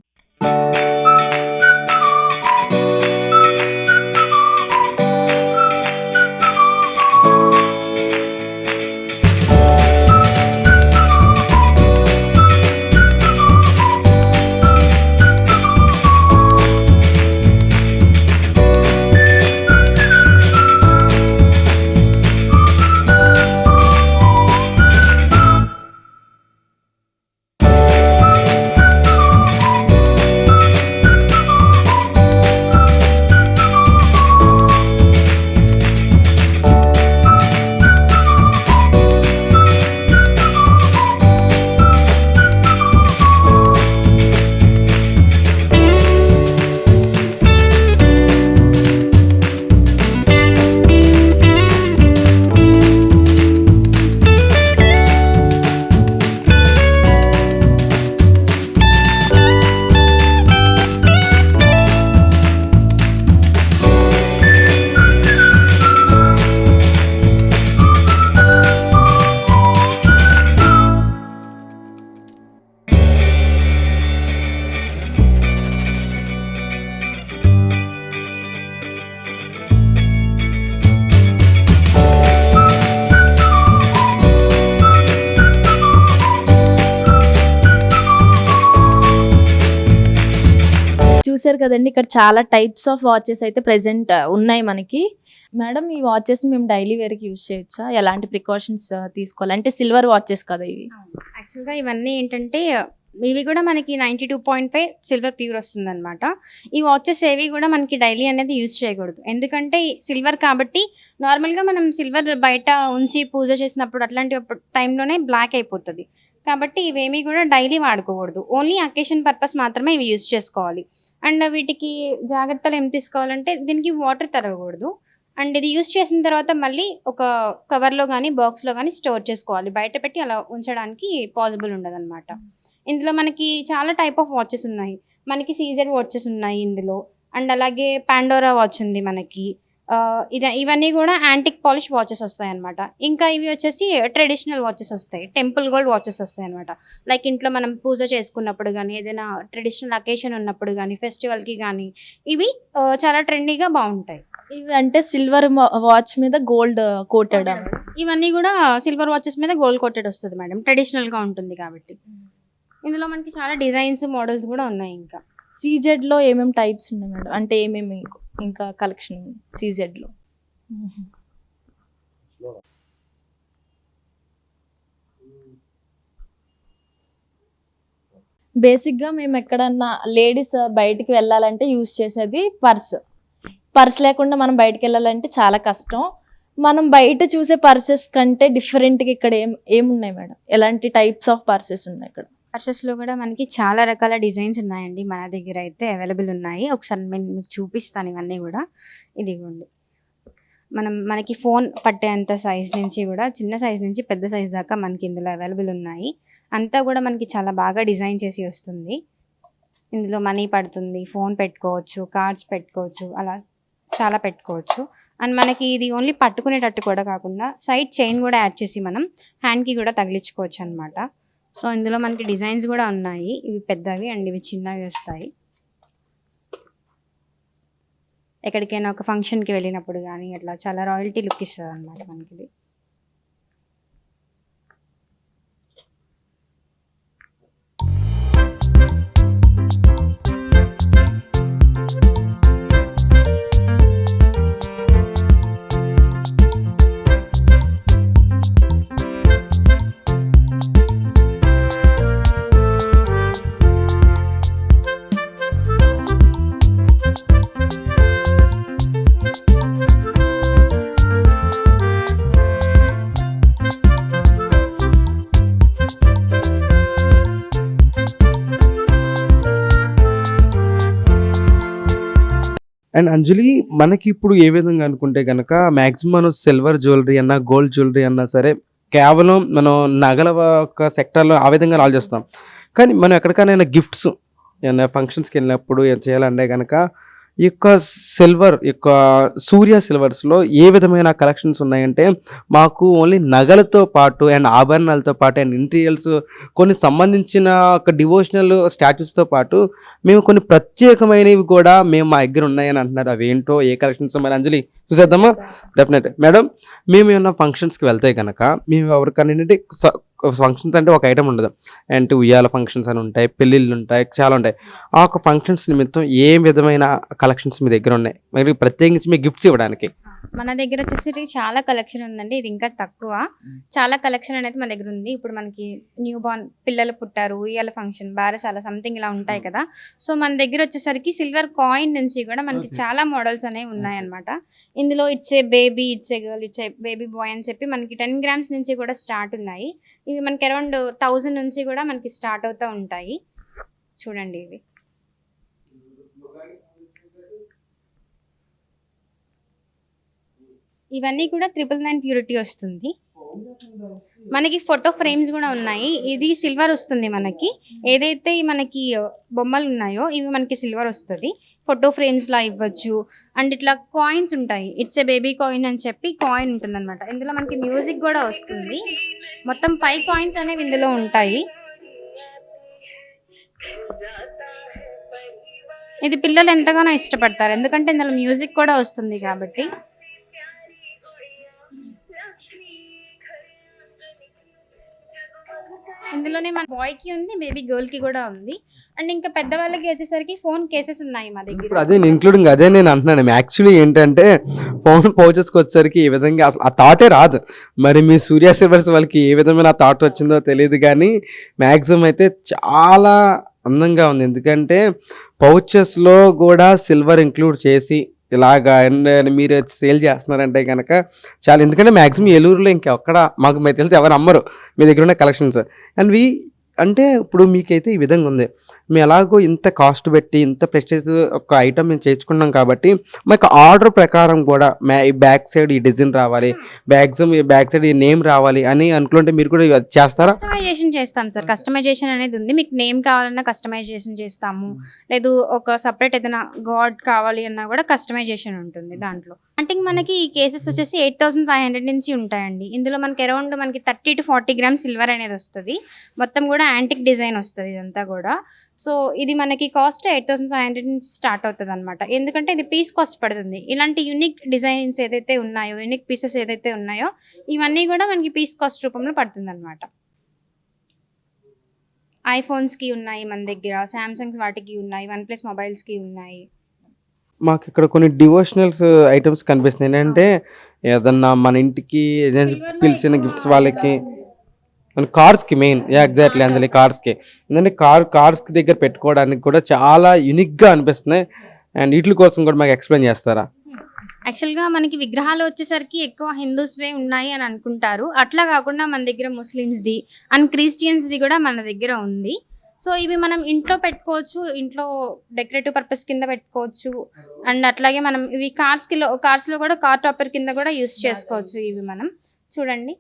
C: చూసారు కదండి, ఇక్కడ చాలా టైప్స్ ఆఫ్ వాచెస్ అయితే ప్రెసెంట్ ఉన్నాయి మనకి. మేడం, ఈ వాచెస్ మేము డైలీ వేర్కి యూజ్ చేయొచ్చా? ఎలాంటి ప్రికాషన్స్ తీసుకోవాలి? అంటే సిల్వర్ వాచెస్ కదా ఇవి.
B: యాక్చువల్గా ఇవన్నీ ఏంటంటే ఇవి కూడా మనకి 92.5 సిల్వర్ ప్యూర్ వస్తుంది అనమాట. ఈ వాచెస్ ఏవి కూడా మనకి డైలీ అనేది యూజ్ చేయకూడదు, ఎందుకంటే సిల్వర్ కాబట్టి నార్మల్గా మనం సిల్వర్ బయట ఉంచి పూజ చేసినప్పుడు అట్లాంటి టైంలోనే బ్లాక్ అయిపోతుంది. కాబట్టి ఇవేమీ కూడా డైలీ వాడుకోకూడదు, ఓన్లీ అకేషన్ పర్పస్ మాత్రమే ఇవి యూజ్ చేసుకోవాలి. అండ్ వీటికి జాగ్రత్తలు ఏం తీసుకోవాలంటే దీనికి వాటర్ తరగకూడదు. అండ్ ఇది యూజ్ చేసిన తర్వాత మళ్ళీ ఒక కవర్లో కానీ బాక్స్లో కానీ స్టోర్ చేసుకోవాలి, బయట పెట్టి అలా ఉంచడానికి పాసిబుల్ ఉండదు అనమాట. ఇందులో మనకి చాలా టైప్ ఆఫ్ వాచెస్ ఉన్నాయి. మనకి సీజెడ్ వాచెస్ ఉన్నాయి ఇందులో. అండ్ అలాగే పాండోరా వాచ్ ఉంది మనకి. ఇవన్నీ కూడా యాంటిక్ పాలిష్ వాచెస్ వస్తాయి అనమాట. ఇంకా ఇవి వచ్చేసి ట్రెడిషనల్ వాచెస్ వస్తాయి, టెంపుల్ గోల్డ్ వాచెస్ వస్తాయి అనమాట. లైక్ ఇంట్లో మనం పూజ చేసుకున్నప్పుడు కానీ, ఏదైనా ట్రెడిషనల్ అకేషన్ ఉన్నప్పుడు కానీ, ఫెస్టివల్కి కానీ ఇవి చాలా ట్రెండీగా బాగుంటాయి.
C: ఇవి అంటే సిల్వర్ వాచ్ మీద గోల్డ్ కోటెడ్.
B: ఇవన్నీ కూడా సిల్వర్ వాచెస్ మీద గోల్డ్ కోటెడ్ వస్తుంది మేడం, ట్రెడిషనల్గా ఉంటుంది కాబట్టి. ఇందులో మనకి చాలా డిజైన్స్ మోడల్స్ కూడా ఉన్నాయి. ఇంకా
C: సీజెడ్లో ఏమేమి టైప్స్ ఉన్నాయి మేడం? అంటే ఏమేమి ఇంకా కలెక్షన్ సీజెడ్లో? బేసిక్గా మేము ఎక్కడన్నా లేడీస్ బయటికి వెళ్ళాలంటే యూజ్ చేసేది పర్స్ లేకుండా మనం బయటికి వెళ్ళాలంటే చాలా కష్టం. మనం బయట చూసే పర్సెస్ కంటే డిఫరెంట్గా ఇక్కడ ఏమున్నాయి మేడం? ఎలాంటి టైప్స్ ఆఫ్ పర్సెస్ ఉన్నాయి ఇక్కడ?
B: పర్సెస్లో కూడా మనకి చాలా రకాల డిజైన్స్ ఉన్నాయండి, మన దగ్గర అయితే అవైలబుల్ ఉన్నాయి. ఒకసారి నేను మీకు చూపిస్తాను ఇవన్నీ కూడా. ఇదిగోండి, మనకి ఫోన్ పట్టేంత సైజ్ నుంచి కూడా చిన్న సైజ్ నుంచి పెద్ద సైజ్ దాకా మనకి ఇందులో అవైలబుల్ ఉన్నాయి. అంతా కూడా మనకి చాలా బాగా డిజైన్ చేసి వస్తుంది. ఇందులో మనీ పడుతుంది, ఫోన్ పెట్టుకోవచ్చు, కార్డ్స్ పెట్టుకోవచ్చు, అలా చాలా పెట్టుకోవచ్చు. అండ్ మనకి ఇది ఓన్లీ పట్టుకునేటట్టు కూడా కాకుండా సైడ్ చైన్ కూడా యాడ్ చేసి మనం హ్యాండ్కి కూడా తగిలించుకోవచ్చు అనమాట. సో ఇందులో మనకి డిజైన్స్ కూడా ఉన్నాయి, ఇవి పెద్దవి అండ్ ఇవి చిన్నవి వస్తాయి. ఎక్కడికైనా ఒక ఫంక్షన్కి వెళ్ళినప్పుడు కానీ అట్లా చాలా రాయల్టీ లుక్ ఇస్తుంది అనమాట మనకి ఇది.
A: అండ్ అంజలి, మనకి ఇప్పుడు ఏ విధంగా అనుకుంటే కనుక మ్యాక్సిమం మనం సిల్వర్ జ్యువెలరీ అన్నా గోల్డ్ జ్యువెలరీ అన్నా సరే కేవలం మనం నగల ఒక సెక్టర్లో ఆ విధంగా ఆలోచిస్తాం. కానీ మనం ఎక్కడికైనా గిఫ్ట్స్ ఏమైనా ఫంక్షన్స్కి వెళ్ళినప్పుడు ఏం చేయాలంటే కనుక ఈ యొక్క సిల్వర్ యొక్క సూర్య సిల్వర్స్లో ఏ విధమైన కలెక్షన్స్ ఉన్నాయంటే మాకు ఓన్లీ నగలతో పాటు అండ్ ఆభరణాలతో పాటు అండ్ ఇంటీరియల్స్ కొన్ని సంబంధించిన ఒక డివోషనల్ స్టాచ్యూస్తో పాటు మేము కొన్ని ప్రత్యేకమైనవి కూడా మేము మా దగ్గర ఉన్నాయని అంటున్నారు. అవి ఏంటో, ఏ కలెక్షన్స్ మరి అంజలి చూసేద్దామా? డెఫినెట్ మేడం, మేము ఏమన్నా ఫంక్షన్స్కి వెళ్తే కనుక మేము ఎవరికైనా ఫంక్షన్స్ అంటే ఒక ఐటమ్ ఉండదు, అంటే ఉయ్యాల ఫంక్షన్స్ అని ఉంటాయి, పెళ్ళిళ్ళు ఉంటాయి, చాలా ఉంటాయి. ఆ ఒక ఫంక్షన్స్ నిమిత్తం ఏ విధమైన కలెక్షన్స్ మీ దగ్గర ఉన్నాయి, మరి ప్రత్యేకించి మీ గిఫ్ట్స్ ఇవ్వడానికి?
B: మన దగ్గర వచ్చేసి చాలా కలెక్షన్ ఉందండి, ఇది ఇంకా తక్కువ. చాలా కలెక్షన్ అనేది మన దగ్గర ఉంది. ఇప్పుడు మనకి న్యూ బార్న్ పిల్లలు పుట్టారు, ఉయ్యాల ఫంక్షన్, బారసాల సంథింగ్ ఇలా ఉంటాయి కదా. సో మన దగ్గర వచ్చేసరికి సిల్వర్ కాయిన్ నుంచి కూడా మనకి చాలా మోడల్స్ అనేవి ఉన్నాయన్నమాట. ఇందులో it's a baby, it's a girl, it's a baby bye అని చెప్పి మనకి 10 grams నుంచి కూడా స్టార్ట్ ఉన్నాయి. ఇవి మనకి అరౌండ్ 1000 నుంచి కూడా మనకి స్టార్ట్ అవుతూ ఉంటాయి. చూడండి, ఇవి ఇవన్నీ కూడా 999 ప్యూరిటీ వస్తుంది. మనకి ఫోటో ఫ్రేమ్స్ కూడా ఉన్నాయి. ఇది సిల్వర్ వస్తుంది మనకి. ఏదైతే మనకి బొమ్మలు ఉన్నాయో ఇవి మనకి సిల్వర్ వస్తుంది. ఫోటో ఫ్రేమ్స్లా ఇవ్వచ్చు. అండ్ ఇట్లా కాయిన్స్ ఉంటాయి, ఇట్స్ ఏ బేబీ కాయిన్ అని చెప్పి కాయిన్ ఉంటుంది అనమాట. ఇందులో మనకి మ్యూజిక్ కూడా వస్తుంది. మొత్తం 5 కాయిన్స్ అనేవి ఇందులో ఉంటాయి. ఇది పిల్లలు ఎంతగానో ఇష్టపడతారు, ఎందుకంటే ఇందులో మ్యూజిక్ కూడా వస్తుంది కాబట్టి. ఇందులోనే మన బాయ్ కి ఉంది, బేబీ గర్ల్ కి కూడా ఉంది. అండ్ ఇంకా పెద్దవాళ్ళకి వచ్చేసరికి ఫోన్ కేసెస్ ఉన్నాయి మా
A: ఇప్పుడు
B: దగ్గర.
A: అదే ఇంక్లూడింగ్ అదే నేను అంటున్నాను. యాక్చువల్లీ ఏంటంటే ఫోన్ పౌచెస్కి వచ్చేసరికి ఈ విధంగా అసలు ఆ థాటే రాదు. మరి మీ సూర్య సిల్వర్స్ వాళ్ళకి ఏ విధమైన థాట్ వచ్చిందో తెలియదు, కానీ మ్యాక్సిమం అయితే చాలా అందంగా ఉంది. ఎందుకంటే పౌచెస్లో కూడా సిల్వర్ ఇంక్లూడ్ చేసి ఇలాగా అండ్ మీరు సేల్ చేస్తున్నారంటే కనుక చాలా. ఎందుకంటే మ్యాక్సిమం ఏలూరులో ఇంకెక్కడ మాకు మీకు తెలిసి ఎవరు అమ్మరు మీ దగ్గర ఉన్న కలెక్షన్స్. అండ్ అంటే ఇప్పుడు మీకైతే ఈ విధంగా ఉంది. మేము ఎలాగో ఇంత కాస్ట్ పెట్టి ఇంత ప్రెస్టేజ్ ఒక ఐటమ్ మేము చేర్చుకున్నాం కాబట్టి మాకు ఆర్డర్ ప్రకారం కూడా బ్యాక్ సైడ్ ఈ డిజైన్ రావాలి, బ్యాక్ సైడ్ ఈ నేమ్ రావాలి అని అనుకుంటే మీరు కూడా చేస్తారా?
B: కస్టమైజేషన్ చేస్తాం సార్. కస్టమైజేషన్ అనేది ఉంది. మీకు నేమ్ కావాలన్నా కస్టమైజేషన్ చేస్తాము, లేదు ఒక సపరేట్ ఏదైనా గాడ్ కావాలి అన్నా కూడా కస్టమైజేషన్ ఉంటుంది దాంట్లో. అంటే మనకి ఈ కేసెస్ వచ్చేసి 8,500 నుంచి ఉంటాయండి. ఇందులో మనకి అరౌండ్ మనకి 30 to 40 గ్రామ్స్ సిల్వర్ అనేది వస్తుంది. మొత్తం కూడా యాంటిక్ డిజైన్ వస్తుంది ఇదంతా కూడా. సో ఇది మనకి కాస్ట్ 8,500 నుంచి స్టార్ట్ అవుతుంది అనమాట. ఎందుకంటే ఇది పీస్ కాస్ట్ పడుతుంది. ఇలాంటి యూనిక్ డిజైన్స్ ఏదైతే ఉన్నాయో, యూనిక్ పీసెస్ ఏదైతే ఉన్నాయో ఇవన్నీ కూడా మనకి పీస్ కాస్ట్ రూపంలో పడుతుంది అనమాట. ఐఫోన్స్కి ఉన్నాయి మన దగ్గర, శాంసంగ్ వాటికి ఉన్నాయి, OnePlus మొబైల్స్కి ఉన్నాయి.
A: మాకు ఇక్కడ కొన్ని డివోషనల్స్ ఐటమ్స్ కనిపిస్తున్నాయి. ఏంటంటే ఏదన్నా మన ఇంటికి పిలిచిన గిఫ్ట్స్ వాళ్ళకి, మన కార్స్కి మెయిన్ ఎగ్జాక్ట్లీ అందులో కార్స్కి ఎందుకంటే కార్స్కి దగ్గర పెట్టుకోవడానికి కూడా చాలా యూనిక్గా అనిపిస్తున్నాయి. అండ్ వీటి కోసం కూడా మాకు ఎక్స్ప్లెయిన్ చేస్తారా?
B: యాక్చువల్గా మనకి విగ్రహాలు వచ్చేసరికి ఎక్కువ హిందూస్వే ఉన్నాయి అని అనుకుంటారు. అట్లా కాకుండా మన దగ్గర ముస్లిమ్స్ది అండ్ క్రిస్టియన్స్ది కూడా మన దగ్గర ఉంది. సో ఇవి మనం ఇంట్లో పెట్టుకోవచ్చు, ఇంట్లో డెకరేటివ్ పర్పస్ కింద పెట్టుకోవచ్చు. అండ్ అట్లాగే మనం ఇవి కార్స్లో కూడా కార్ టాపర్ కింద కూడా యూస్ చేసుకోవచ్చు. ఇవి మనం చూడండి,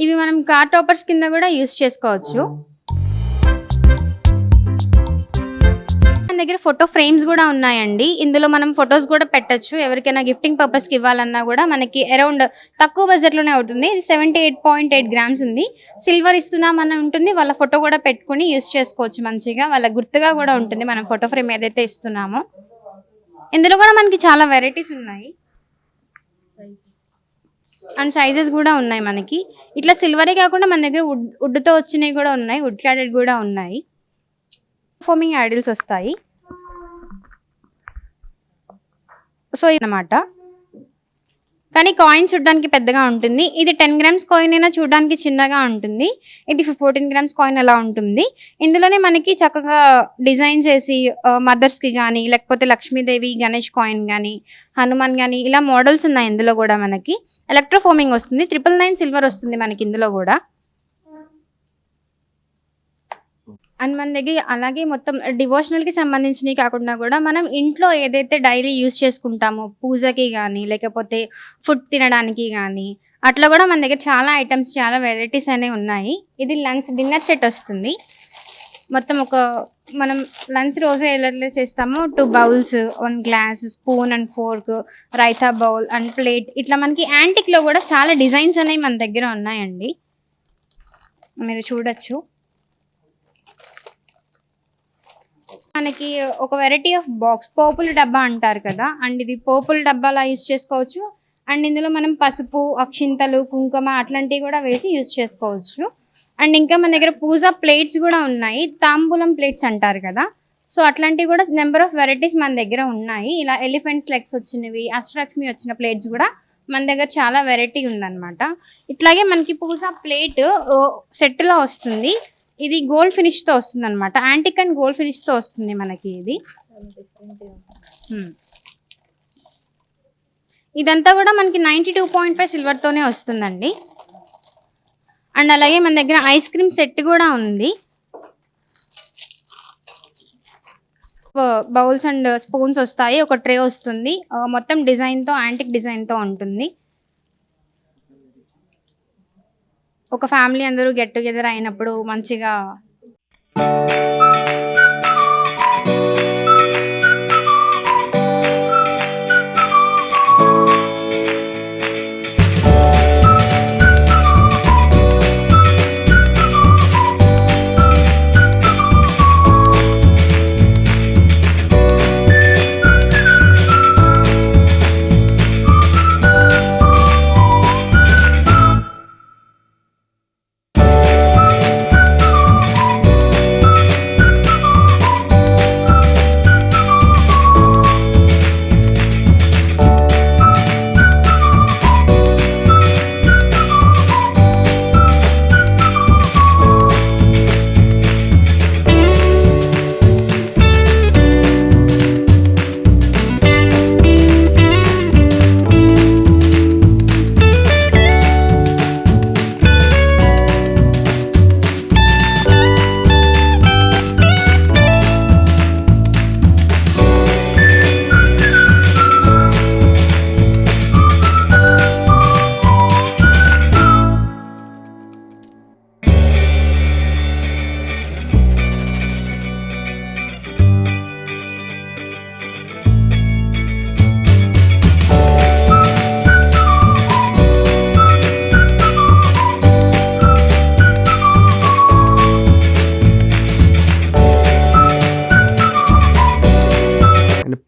B: ఇవి మనం కార్ టాపర్స్ కింద కూడా యూస్ చేసుకోవచ్చు. మన దగ్గర ఫోటో ఫ్రేమ్స్ కూడా ఉన్నాయండి. ఇందులో మనం ఫొటోస్ కూడా పెట్టచ్చు. ఎవరికైనా గిఫ్టింగ్ పర్పస్కి ఇవ్వాలన్నా కూడా మనకి అరౌండ్ తక్కువ బడ్జెట్లోనే అవుతుంది. ఇది 78.8 గ్రామ్స్ ఉంది. సిల్వర్ ఇస్తున్నామని ఉంటుంది, వాళ్ళ ఫోటో కూడా పెట్టుకుని యూస్ చేసుకోవచ్చు. మంచిగా వాళ్ళ గుర్తుగా కూడా ఉంటుంది మనం ఫోటో ఫ్రేమ్ ఏదైతే ఇస్తున్నామో. ఇందులో కూడా మనకి చాలా వెరైటీస్ ఉన్నాయి అండ్ సైజెస్ కూడా ఉన్నాయి మనకి. ఇట్లా సిల్వరే కాకుండా మన దగ్గర వుడ్తో వచ్చినవి కూడా ఉన్నాయి, వుడ్ క్లాడెడ్ కూడా ఉన్నాయి. ఫోమింగ్ ఐడల్స్ వస్తాయి. సో ఇదన్నమాట. కానీ కాయిన్ చూడడానికి పెద్దగా ఉంటుంది. ఇది 10 గ్రామ్స్ కాయిన్ అయినా చూడడానికి చిన్నగా ఉంటుంది. ఇది 14 గ్రామ్స్ కాయిన్ అలా ఉంటుంది. ఇందులోనే మనకి చక్కగా డిజైన్ చేసి మదర్స్కి కానీ, లేకపోతే లక్ష్మీదేవి, గణేష్ కాయిన్ కానీ, హనుమాన్ కానీ ఇలా మోడల్స్ ఉన్నాయి. ఇందులో కూడా మనకి ఎలక్ట్రోఫోమింగ్ వస్తుంది. 999 సిల్వర్ వస్తుంది మనకి ఇందులో కూడా. అండ్ మన దగ్గర అలాగే మొత్తం డివోషనల్కి సంబంధించినవి కాకుండా కూడా మనం ఇంట్లో ఏదైతే డైలీ యూజ్ చేసుకుంటామో పూజకి కానీ, లేకపోతే ఫుడ్ తినడానికి కానీ, అట్లా కూడా మన దగ్గర చాలా ఐటమ్స్, చాలా వెరైటీస్ అనేవి ఉన్నాయి. ఇది డిన్నర్ సెట్ వస్తుంది. మొత్తం మనం లంచ్ రోజు ఎలా చేస్తామో 2 bowls, 1 glass, spoon and fork, raita bowl and plate, ఇట్లా మనకి యాంటిక్లో కూడా చాలా డిజైన్స్ అనేవి మన దగ్గర ఉన్నాయండి. మీరు చూడొచ్చు. మనకి ఒక వెరైటీ ఆఫ్ బాక్స్, పోపుల డబ్బా అంటారు కదా, అండ్ ఇది పోపుల డబ్బాలా యూజ్ చేసుకోవచ్చు. అండ్ ఇందులో మనం పసుపు, అక్షింతలు, కుంకుమ అట్లాంటివి కూడా వేసి యూజ్ చేసుకోవచ్చు. అండ్ ఇంకా మన దగ్గర పూజా ప్లేట్స్ కూడా ఉన్నాయి. తాంబూలం ప్లేట్స్ అంటారు కదా, సో అట్లాంటివి కూడా నెంబర్ ఆఫ్ వెరైటీస్ మన దగ్గర ఉన్నాయి. ఇలా ఎలిఫెంట్స్ లెగ్స్ వచ్చినవి, అష్టలక్ష్మి వచ్చిన ప్లేట్స్ కూడా మన దగ్గర చాలా వెరైటీ ఉందన్నమాట. ఇట్లాగే మనకి పూజా ప్లేట్ సెట్లో వస్తుంది. ఇది గోల్డ్ ఫినిష్తో వస్తుంది అనమాట. యాంటిక్ అండ్ గోల్డ్ ఫినిష్తో వస్తుంది మనకి. ఇది ఇదంతా కూడా మనకి 92.5 సిల్వర్తోనే వస్తుందండి. అండ్ అలాగే మన దగ్గర ఐస్ క్రీమ్ సెట్ కూడా ఉంది. బౌల్స్ అండ్ స్పూన్స్ వస్తాయి, ఒక ట్రే వస్తుంది. మొత్తం డిజైన్తో, యాంటిక్ డిజైన్తో ఉంటుంది. ఒక ఫ్యామిలీ అందరూ గెట్ టుగెదర్ అయినప్పుడు మంచిగా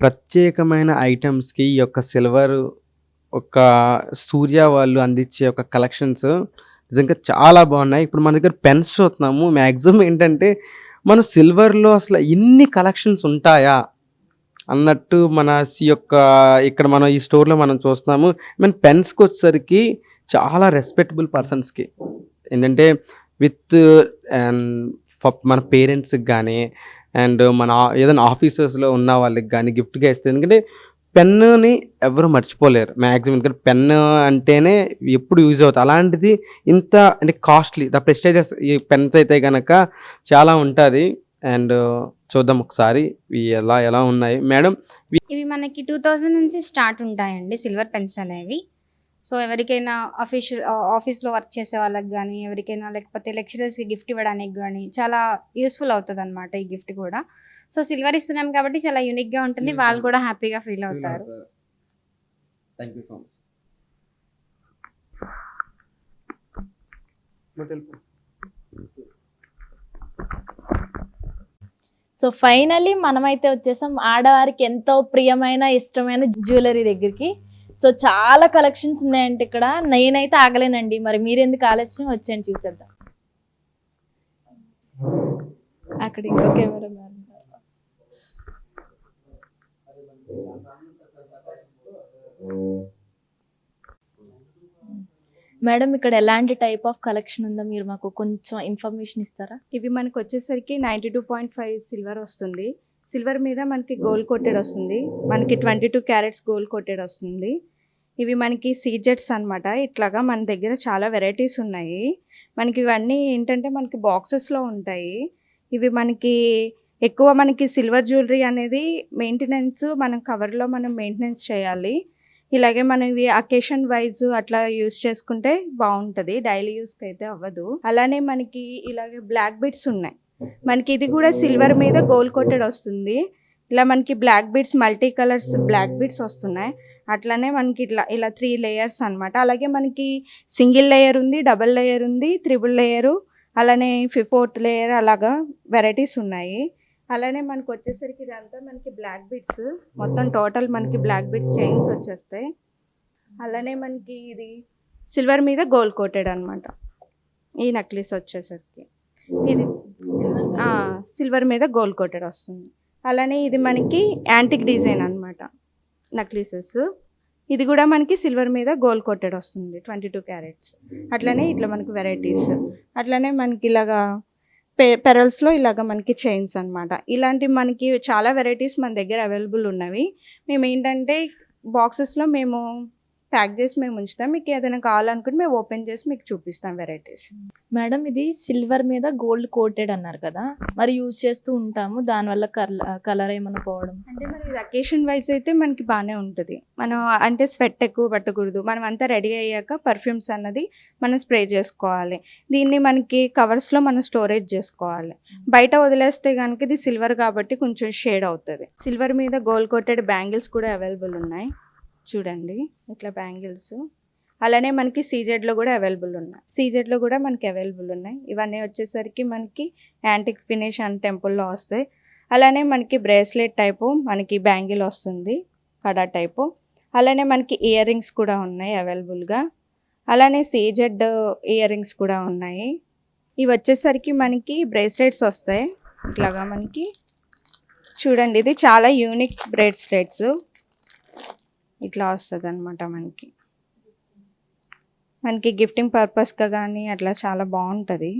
A: ప్రత్యేకమైన ఐటమ్స్‌కి ఈ యొక్క సిల్వర్ ఒక సూర్య వాళ్ళు అందించే ఒక కలెక్షన్స్ నిజంగా చాలా బాగున్నాయి. ఇప్పుడు మన దగ్గర పెన్స్ చూస్తున్నాము. మాక్సిమం ఏంటంటే మనం సిల్వర్‌లో అసలు ఇన్ని కలెక్షన్స్ ఉంటాయా? అన్నట్టు మన యొక్క ఇక్కడ మనం ఈ స్టోర్‌లో మనం చూస్తున్నాము. ఈవెన్ పెన్స్‌కొచ్చేసరికి చాలా రెస్పెక్టబుల్ పర్సన్స్‌కి ఏంటంటే విత్ అండ్ మన పేరెంట్స్‌కి గానీ అండ్ మన ఏదైనా ఆఫీసెస్‌లో ఉన్న వాళ్ళకి గానీ గిఫ్ట్‌గా ఇస్తే ఎందుకంటే పెన్నుని ఎవరు మర్చిపోలేరు. మాక్సిమం ఎందుకంటే పెన్ను అంటేనే ఎప్పుడు యూజ్ అవుతాయి. అలాంటిది ఇంత అంటే కాస్ట్‌లీ ద ప్రెస్టీజియస్ ఈ పెన్స్ అయితే గనక చాలా ఉంటది. అండ్ చూద్దాం ఒకసారి ఇవి ఎలా ఉన్నాయి. మేడం
B: ఇవి మనకి 2000 నుంచి స్టార్ట్ ఉంటాయండి సిల్వర్ పెన్స్ అనేవి. సో ఎవరికైనా ఆఫీస్లో వర్క్ చేసే వాళ్ళకి కానీ ఎవరికైనా లేకపోతే లెక్చరర్స్కి గిఫ్ట్ ఇవ్వడానికి కానీ చాలా యూస్ఫుల్ అవుతుంది అనమాట ఈ గిఫ్ట్ కూడా. సో సిల్వర్ ఇస్తున్నాం కాబట్టి చాలా యూనిక్గా ఉంటుంది, వాళ్ళు కూడా హ్యాపీగా ఫీల్ అవుతారు.
A: Thank you so much.
C: So finally మనమైతే వచ్చేసాం ఆడవారికి ఎంతో ప్రియమైన ఇష్టమైన జ్యువెలరీ దగ్గరికి. సో చాలా కలెక్షన్స్ ఉన్నాయంటే ఇక్కడ నేనైతే ఆగలేనండి. మరి మీరెందుకు ఆలస్యం, వచ్చేయండి చూసేద్దాం. అక్కడ ఇంకో కెమెరా మ్యాన్. మేడం ఇక్కడ ఎలాంటి టైప్ ఆఫ్ కలెక్షన్ ఉందో మీరు మాకు కొంచెం ఇన్ఫర్మేషన్ ఇస్తారా?
B: ఇవి మనకు వచ్చేసరికి 92.5 సిల్వర్ వస్తుంది. సిల్వర్ మీద మనకి గోల్డ్ కోటెడ్ వస్తుంది, మనకి 22 క్యారెట్స్ గోల్డ్ కోటెడ్ వస్తుంది. ఇవి మనకి సీజెట్స్ అనమాట. ఇట్లాగా మన దగ్గర చాలా వెరైటీస్ ఉన్నాయి. మనకి ఇవన్నీ ఏంటంటే మనకి బాక్సెస్లో ఉంటాయి. ఇవి మనకి ఎక్కువ మనకి సిల్వర్ జ్యువెలరీ అనేది మెయింటెనెన్స్ మనం కవర్లో మనం మెయింటెనెన్స్ చేయాలి. ఇలాగే మనం ఇవి అకేషన్ వైజ్ అట్లా యూస్ చేసుకుంటే బాగుంటుంది, డైలీ యూస్కి అయితే అవ్వదు. అలానే మనకి ఇలాగే బ్లాక్ బిడ్స్ ఉన్నాయి. మనకి ఇది కూడా సిల్వర్ మీద గోల్డ్ కోటెడ్ వస్తుంది. ఇలా మనకి black beads multi colours black beads వస్తున్నాయి. అట్లానే మనకి ఇలా 3 లేయర్స్ అనమాట. అలాగే మనకి సింగిల్ లేయర్ ఉంది, డబల్ లేయర్ ఉంది, త్రిబుల్ లేయరు, అలానే 4th లేయర్, అలాగా వెరైటీస్ ఉన్నాయి. అలానే మనకు వచ్చేసరికి ఇదంతా మనకి బ్లాక్ బిడ్స్, మొత్తం టోటల్ మనకి బ్లాక్ బిడ్స్ చైన్స్ వచ్చేస్తాయి. అలానే మనకి ఇది సిల్వర్ మీద గోల్డ్ కోటెడ్ అనమాట. ఈ నెక్లెస్ వచ్చేసరికి ఇది సిల్వర్ మీద గోల్డ్ కోటెడ్ వస్తుంది. అలానే ఇది మనకి యాంటిక్ డిజైన్ అనమాట నెక్లెసెస్. ఇది కూడా మనకి సిల్వర్ మీద గోల్డ్ కోటెడ్ వస్తుంది, 22 క్యారెట్స్. అట్లనే ఇట్లా మనకి వెరైటీస్. అట్లనే మనకి ఇలాగా పెరల్స్లో ఇలాగ మనకి చైన్స్ అనమాట. ఇలాంటి మనకి చాలా వెరైటీస్ మన దగ్గర అవైలబుల్ ఉన్నవి. మేము ఏంటంటే బాక్సెస్లో మేము ప్యాక్ చేసి మేము ఉంచుతాం. మీకు ఏదైనా కావాలనుకుంటే మేము ఓపెన్ చేసి మీకు చూపిస్తాం వెరైటీస్.
C: మేడం ఇది సిల్వర్ మీద గోల్డ్ కోటెడ్ అన్నారు కదా, మరి యూజ్ చేస్తూ ఉంటాము, దానివల్ల కలర్ ఏమైనా పోవడం
B: అంటే మరి ఇది అకేషన్ వైజ్ అయితే మనకి బాగానే ఉంటుంది. మనం అంటే స్వెట్ ఎక్కువ పట్టకూడదు. మనం అంతా రెడీ అయ్యాక పర్ఫ్యూమ్స్ అన్నది మనం స్ప్రే చేసుకోవాలి. దీన్ని మనకి కవర్స్లో మనం స్టోరేజ్ చేసుకోవాలి. బయట వదిలేస్తే కనుక ఇది సిల్వర్ కాబట్టి కొంచెం షేడ్ అవుతుంది. సిల్వర్ మీద గోల్డ్ కోటెడ్ బ్యాంగిల్స్ కూడా అవైలబుల్ ఉన్నాయి, చూడండి ఇట్లా బ్యాంగిల్స్. అలానే మనకి సీజెడ్లో కూడా అవైలబుల్ ఉన్నాయి. సీజెడ్లో కూడా మనకి అవైలబుల్ ఉన్నాయి. ఇవన్నీ వచ్చేసరికి మనకి యాంటిక్ ఫినిష్ అండ్ టెంపుల్లో వస్తాయి. అలానే మనకి బ్రేస్లెట్ టైపు మనకి బ్యాంగిల్ వస్తుంది, కడా టైపు. అలానే మనకి ఇయర్ రింగ్స్ కూడా ఉన్నాయి అవైలబుల్గా. అలానే సీజెడ్ ఇయర్ రింగ్స్ కూడా ఉన్నాయి. ఇవి వచ్చేసరికి మనకి బ్రేస్లెట్స్ వస్తాయి ఇట్లాగా మనకి. చూడండి ఇది చాలా యూనిక్ బ్రేస్లెట్స్ ఇట్లా వస్తుంది అనమాట. మనకి గిఫ్టింగ్ పర్పస్గా కానీ అట్లా చాలా బాగుంటుంది.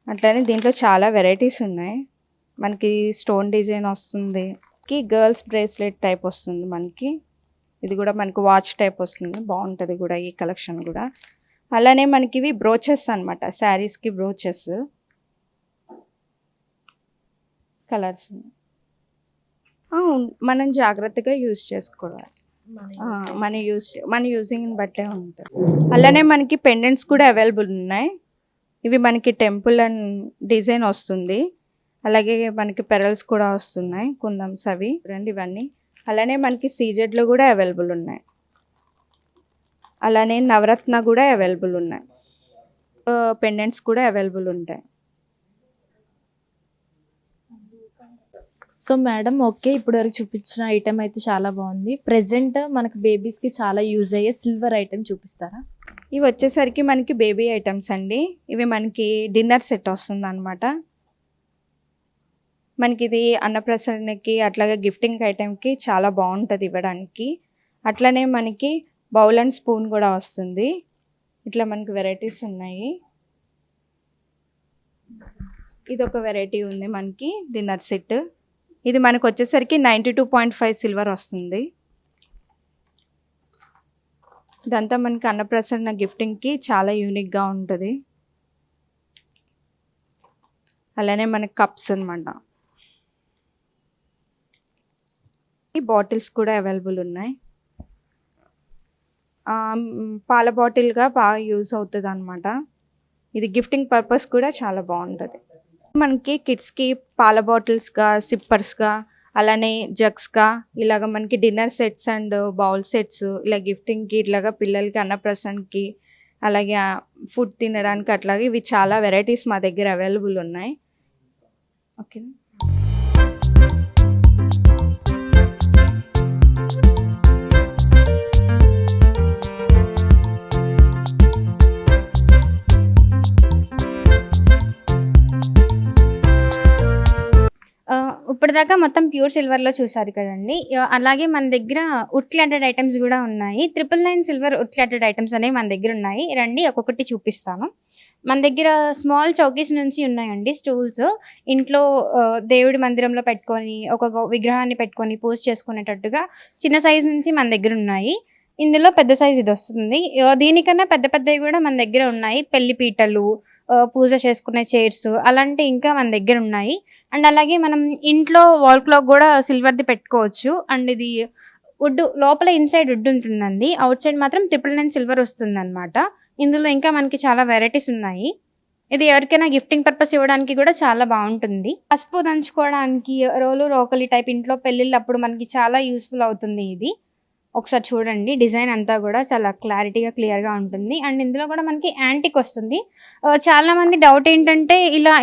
B: అట్లనే దీంట్లో చాలా వెరైటీస్ ఉన్నాయి. మనకి స్టోన్ డిజైన్ వస్తుంది, గర్ల్స్ బ్రేస్లెట్ టైప్ వస్తుంది మనకి. ఇది కూడా మనకి వాచ్ టైప్ వస్తుంది, బాగుంటుంది కూడా ఈ కలెక్షన్ కూడా. అలానే మనకి ఇవి బ్రోచెస్ అనమాట, శారీస్కి బ్రోచెస్ కలర్స్. మనం జాగ్రత్తగా యూజ్ చేసుకోవాలి, మన యూజింగ్ బట్టే ఉంటుంది. అలానే మనకి పెండెంట్స్ కూడా అవైలబుల్ ఉన్నాయి. ఇవి మనకి టెంపుల్ అండ్ డిజైన్ వస్తుంది. అలాగే మనకి పెరల్స్ కూడా వస్తున్నాయి, కుందమ్స్ అవి రండి ఇవన్నీ. అలానే మనకి సీజెడ్లో కూడా అవైలబుల్ ఉన్నాయి. అలానే నవరత్న కూడా అవైలబుల్ ఉన్నాయి. పెండెంట్స్ కూడా అవైలబుల్ ఉంటాయి.
C: సో మేడం ఓకే, ఇప్పుడు వరకు చూపించిన ఐటెం అయితే చాలా బాగుంది. ప్రెసెంట్ మనకి బేబీస్కి చాలా యూజ్ అయ్యే సిల్వర్ ఐటెం చూపిస్తారా?
B: ఇవి వచ్చేసరికి మనకి బేబీ ఐటమ్స్ అండి. ఇవి మనకి డిన్నర్ సెట్ వస్తుంది అనమాట. మనకి ఇది అన్నప్రసన్నకి అట్లాగే గిఫ్టింగ్ ఐటెంకి చాలా బాగుంటుంది ఇవ్వడానికి. అట్లనే మనకి బౌల్ అండ్ స్పూన్ కూడా వస్తుంది. ఇట్లా మనకి వెరైటీస్ ఉన్నాయి. ఇది ఒక వెరైటీ ఉంది మనకి డిన్నర్ సెట్. ఇది మనకు వచ్చేసరికి 92.5 సిల్వర్ వస్తుంది. ఇదంతా మనకి అన్నప్రసన్న గిఫ్టింగ్కి చాలా యూనిక్గా ఉంటుంది. అలానే మనకి కప్స్ అనమాట. ఈ బాటిల్స్ కూడా అవైలబుల్ ఉన్నాయి. పాల బాటిల్గా బాగా యూజ్ అవుతుంది అనమాట. ఇది గిఫ్టింగ్ పర్పస్ కూడా చాలా బాగుంటుంది. మనకి కిడ్స్కి పాల బాటిల్స్గా, సిప్పర్స్గా, అలానే జగ్స్గా ఇలాగ మనకి dinner sets and bowl sets ఇలా గిఫ్టింగ్కి ఇట్లాగా పిల్లలకి అన్నప్రసన్నకి అలాగే ఫుడ్ తినడానికి అట్లాగే ఇవి చాలా వెరైటీస్ మా దగ్గర అవైలబుల్ ఉన్నాయి. ఓకే. ఇప్పటిదాకా మొత్తం ప్యూర్ సిల్వర్లో చూసారు కదండి. అలాగే మన దగ్గర ఉట్లాటెడ్ ఐటమ్స్ కూడా ఉన్నాయి. 999 సిల్వర్ ఉట్లాటెడ్ ఐటమ్స్ అనేవి మన దగ్గర ఉన్నాయి. రండి ఒక్కొక్కటి చూపిస్తాను. మన దగ్గర స్మాల్ చౌకీస్ నుంచి ఉన్నాయండి. స్టూల్స్ ఇంట్లో దేవుడి మందిరంలో పెట్టుకొని ఒక విగ్రహాన్ని పెట్టుకొని పూజ చేసుకునేటట్టుగా చిన్న సైజ్ నుంచి మన దగ్గర ఉన్నాయి. ఇందులో పెద్ద సైజ్ ఇది వస్తుంది. దీనికన్నా పెద్ద పెద్దవి కూడా మన దగ్గర ఉన్నాయి. పెళ్లి పీటలు, పూజ చేసుకునే చైర్స్ అలాంటి ఇంకా మన దగ్గర ఉన్నాయి. అండ్ అలాగే మనం ఇంట్లో వాల్ క్లాక్ కూడా సిల్వర్ది పెట్టుకోవచ్చు. అండ్ ఇది వుడ్ లోపల ఇన్సైడ్ వుడ్ ఉంటుందండి. అవుట్ సైడ్ మాత్రం 999 సిల్వర్ వస్తుంది అనమాట. ఇందులో ఇంకా మనకి చాలా వెరైటీస్ ఉన్నాయి. ఇది ఎవరికైనా గిఫ్టింగ్ పర్పస్ ఇవ్వడానికి కూడా చాలా బాగుంటుంది. పసుపు దంచుకోవడానికి రోలు రోకలి టైప్ ఇంట్లో పెళ్ళిళ్ళప్పుడు మనకి చాలా యూస్ఫుల్ అవుతుంది. ఇది ఒకసారి చూడండి. డిజైన్ అంతా కూడా చాలా క్లారిటీగా క్లియర్గా ఉంటుంది. అండ్ ఇందులో కూడా మనకి యాంటిక్ వస్తుంది. చాలా మంది డౌట్ ఏంటంటే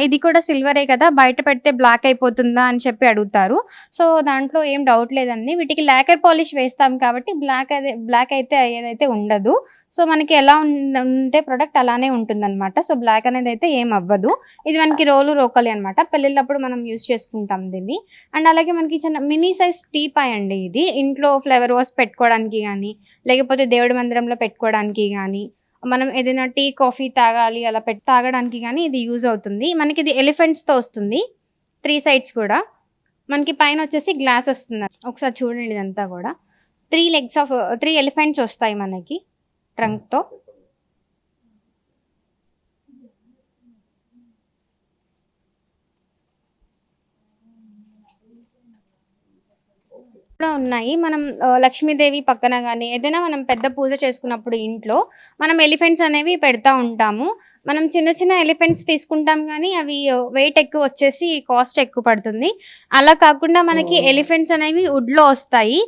B: ఇది కూడా సిల్వరే కదా, బయట పెడితే బ్లాక్ అయిపోతుందా అని చెప్పి అడుగుతారు. సో దాంట్లో ఏం డౌట్ లేదండి. వీటికి లాకర్ పాలిష్ వేస్తాం కాబట్టి బ్లాక్ అయితే అయ్యేదైతే ఉండదు. సో మనకి ఎలా ఉంటే ప్రొడక్ట్ అలానే ఉంటుంది అనమాట. సో బ్లాక్ అనేది అయితే ఏం అవ్వదు. ఇది మనకి రోలు రోకలి అనమాట. పెళ్ళిళ్ళప్పుడు మనం యూజ్ చేసుకుంటాం దీన్ని. అండ్ అలాగే మనకి చిన్న మినీ సైజ్ టీపాయ్ అండి. ఇది ఇంట్లో ఫ్లేవర్ వాస్ పెట్టుకోవడానికి కానీ, లేకపోతే దేవుడి మందిరంలో పెట్టుకోవడానికి కానీ, మనం ఏదైనా టీ కాఫీ తాగాలి అలా తాగడానికి కానీ ఇది యూజ్ అవుతుంది. మనకి ఇది ఎలిఫెంట్స్తో వస్తుంది. 3 సైడ్స్ కూడా మనకి పైన వచ్చేసి గ్లాస్ వస్తుంది. ఒకసారి చూడండి. ఇదంతా కూడా 3 ఎలిఫెంట్స్ వస్తాయి మనకి ట్రంక్తో. ఉన్నాయి. మనం లక్ష్మీదేవి పక్కన కానీ ఏదైనా మనం పెద్ద పూజ చేసుకున్నప్పుడు ఇంట్లో మనం ఎలిఫెంట్స్ అనేవి పెడతా ఉంటాము. మనం చిన్న చిన్న ఎలిఫెంట్స్ తీసుకుంటాం కానీ అవి వెయిట్ ఎక్కువ వచ్చేసి కాస్ట్ ఎక్కువ పడుతుంది. అలా కాకుండా మనకి ఎలిఫెంట్స్ అనేవి వుడ్లో వస్తాయి.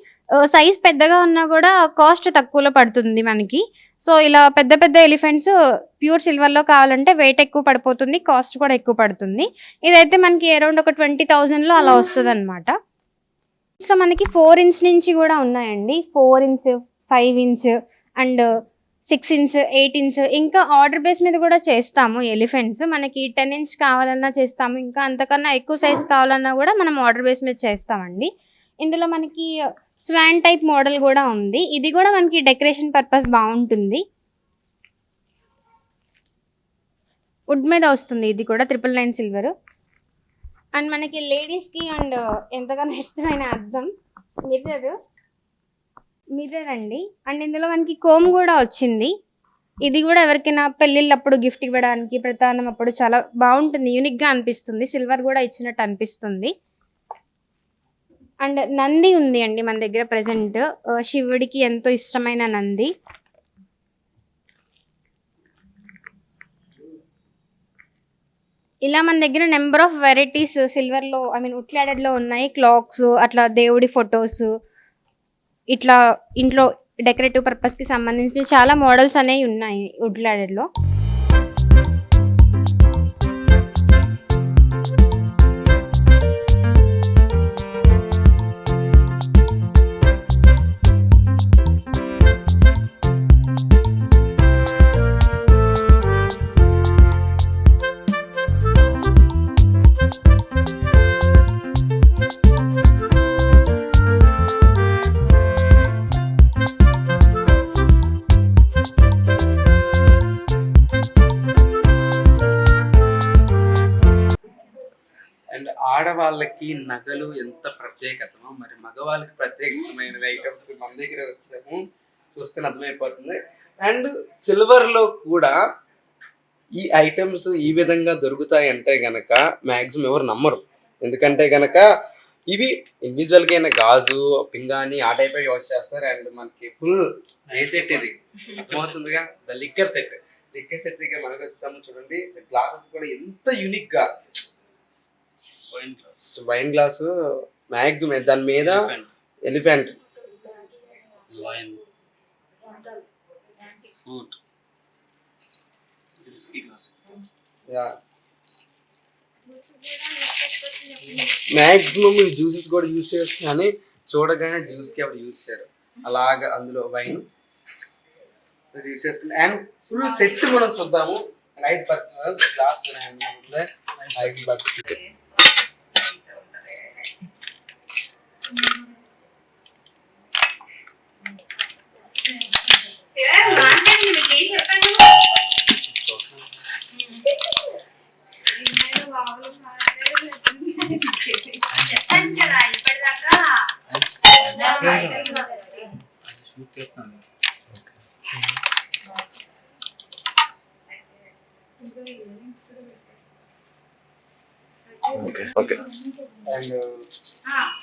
B: సైజ్ పెద్దగా ఉన్నా కూడా కాస్ట్ తక్కువలో పడుతుంది మనకి. సో ఇలా పెద్ద పెద్ద ఎలిఫెంట్స్ ప్యూర్ సిల్వర్లో కావాలంటే వెయిట్ ఎక్కువ పడిపోతుంది, కాస్ట్ కూడా ఎక్కువ పడుతుంది. ఇదైతే మనకి అరౌండ్ ఒక 20,000లో అలా వస్తుంది అనమాట. ఇంకా మనకి 4 ఇంచ్ నుంచి కూడా ఉన్నాయండి. 4 inch, 5 inch and 6 inch, 8 inch ఇంకా ఆర్డర్ బేస్ మీద కూడా చేస్తాము. ఎలిఫెంట్స్ మనకి 10 ఇంచ్ కావాలన్నా చేస్తాము. ఇంకా అంతకన్నా ఎక్కువ సైజ్ కావాలన్నా కూడా మనం ఆర్డర్ బేస్ మీద చేస్తామండి. ఇందులో మనకి స్వాన్ టైప్ మోడల్ కూడా ఉంది. ఇది కూడా మనకి డెకరేషన్ పర్పస్ బాగుంటుంది. వుడ్ మీద వస్తుంది. ఇది కూడా 999 సిల్వర్. అండ్ మనకి లేడీస్కి అండ్ ఎంతగానో ఇష్టమైన అద్దం మిర్రర్ అండి. అండ్ ఇందులో మనకి కోమ్ కూడా వచ్చింది. ఇది కూడా ఎవరికైనా పెళ్ళిళ్ళప్పుడు గిఫ్ట్ ఇవ్వడానికి, ప్రధానం అప్పుడు చాలా బాగుంటుంది, యూనిక్గా అనిపిస్తుంది. సిల్వర్ కూడా ఇచ్చినట్టు అనిపిస్తుంది. అండ్ నంది ఉంది అండి మన దగ్గర ప్రెసెంట్. శివుడికి ఎంతో ఇష్టమైన నంది. ఇలా మన దగ్గర నెంబర్ ఆఫ్ వెరైటీస్ సిల్వర్లో ఉట్లాడెడ్లో ఉన్నాయి. క్లాక్స్, అట్లా దేవుడి ఫొటోస్, ఇట్లా ఇంట్లో డెకరేటివ్ పర్పస్కి సంబంధించిన చాలా మోడల్స్ అనేవి ఉన్నాయి ఉట్లాడెడ్లో.
A: ఆడవాళ్ళకి నగలు ఎంత ప్రత్యేకతమో మరి మగవాళ్ళకి ప్రత్యేకమైన ఐటమ్స్ మన దగ్గర వచ్చాము, చూస్తే అర్థమైపోతుంది. అండ్ సిల్వర్ లో కూడా ఈ ఐటమ్స్ ఈ విధంగా దొరుకుతాయి అంటే గనక మాక్సిమం ఎవరు నమ్మరు. ఎందుకంటే గనక ఇవి ఇండివిజువల్ గా అయినా గాజు పింగాని ఆ టైప్ యూజ్ చేస్తారు. అండ్ మనకి ఫుల్ ఏ సెట్ ఇది అర్థమవుతుందిగా, ద లిక్కర్ సెట్ దగ్గర మనకు వచ్చాము. చూడండి గ్లాసెస్ కూడా ఎంత యూనిక్ గా, వైన్ గ్లాసు మాక్సిమం దాని మీద elephant,
D: lion, fruit, whisky glass.
A: Maximum ఈ జ్యూసెస్ కూడా యూజ్ చేయొచ్చు, కానీ చూడగానే జ్యూస్ కి అప్పుడు యూజ్ చేయరు. అలాగా అందులో వైన్ యూజ్ చేసుకుంటే అండ్ ఫుల్ సెట్ మనం చూద్దాము. లైట్ గ్లాస్ అండ్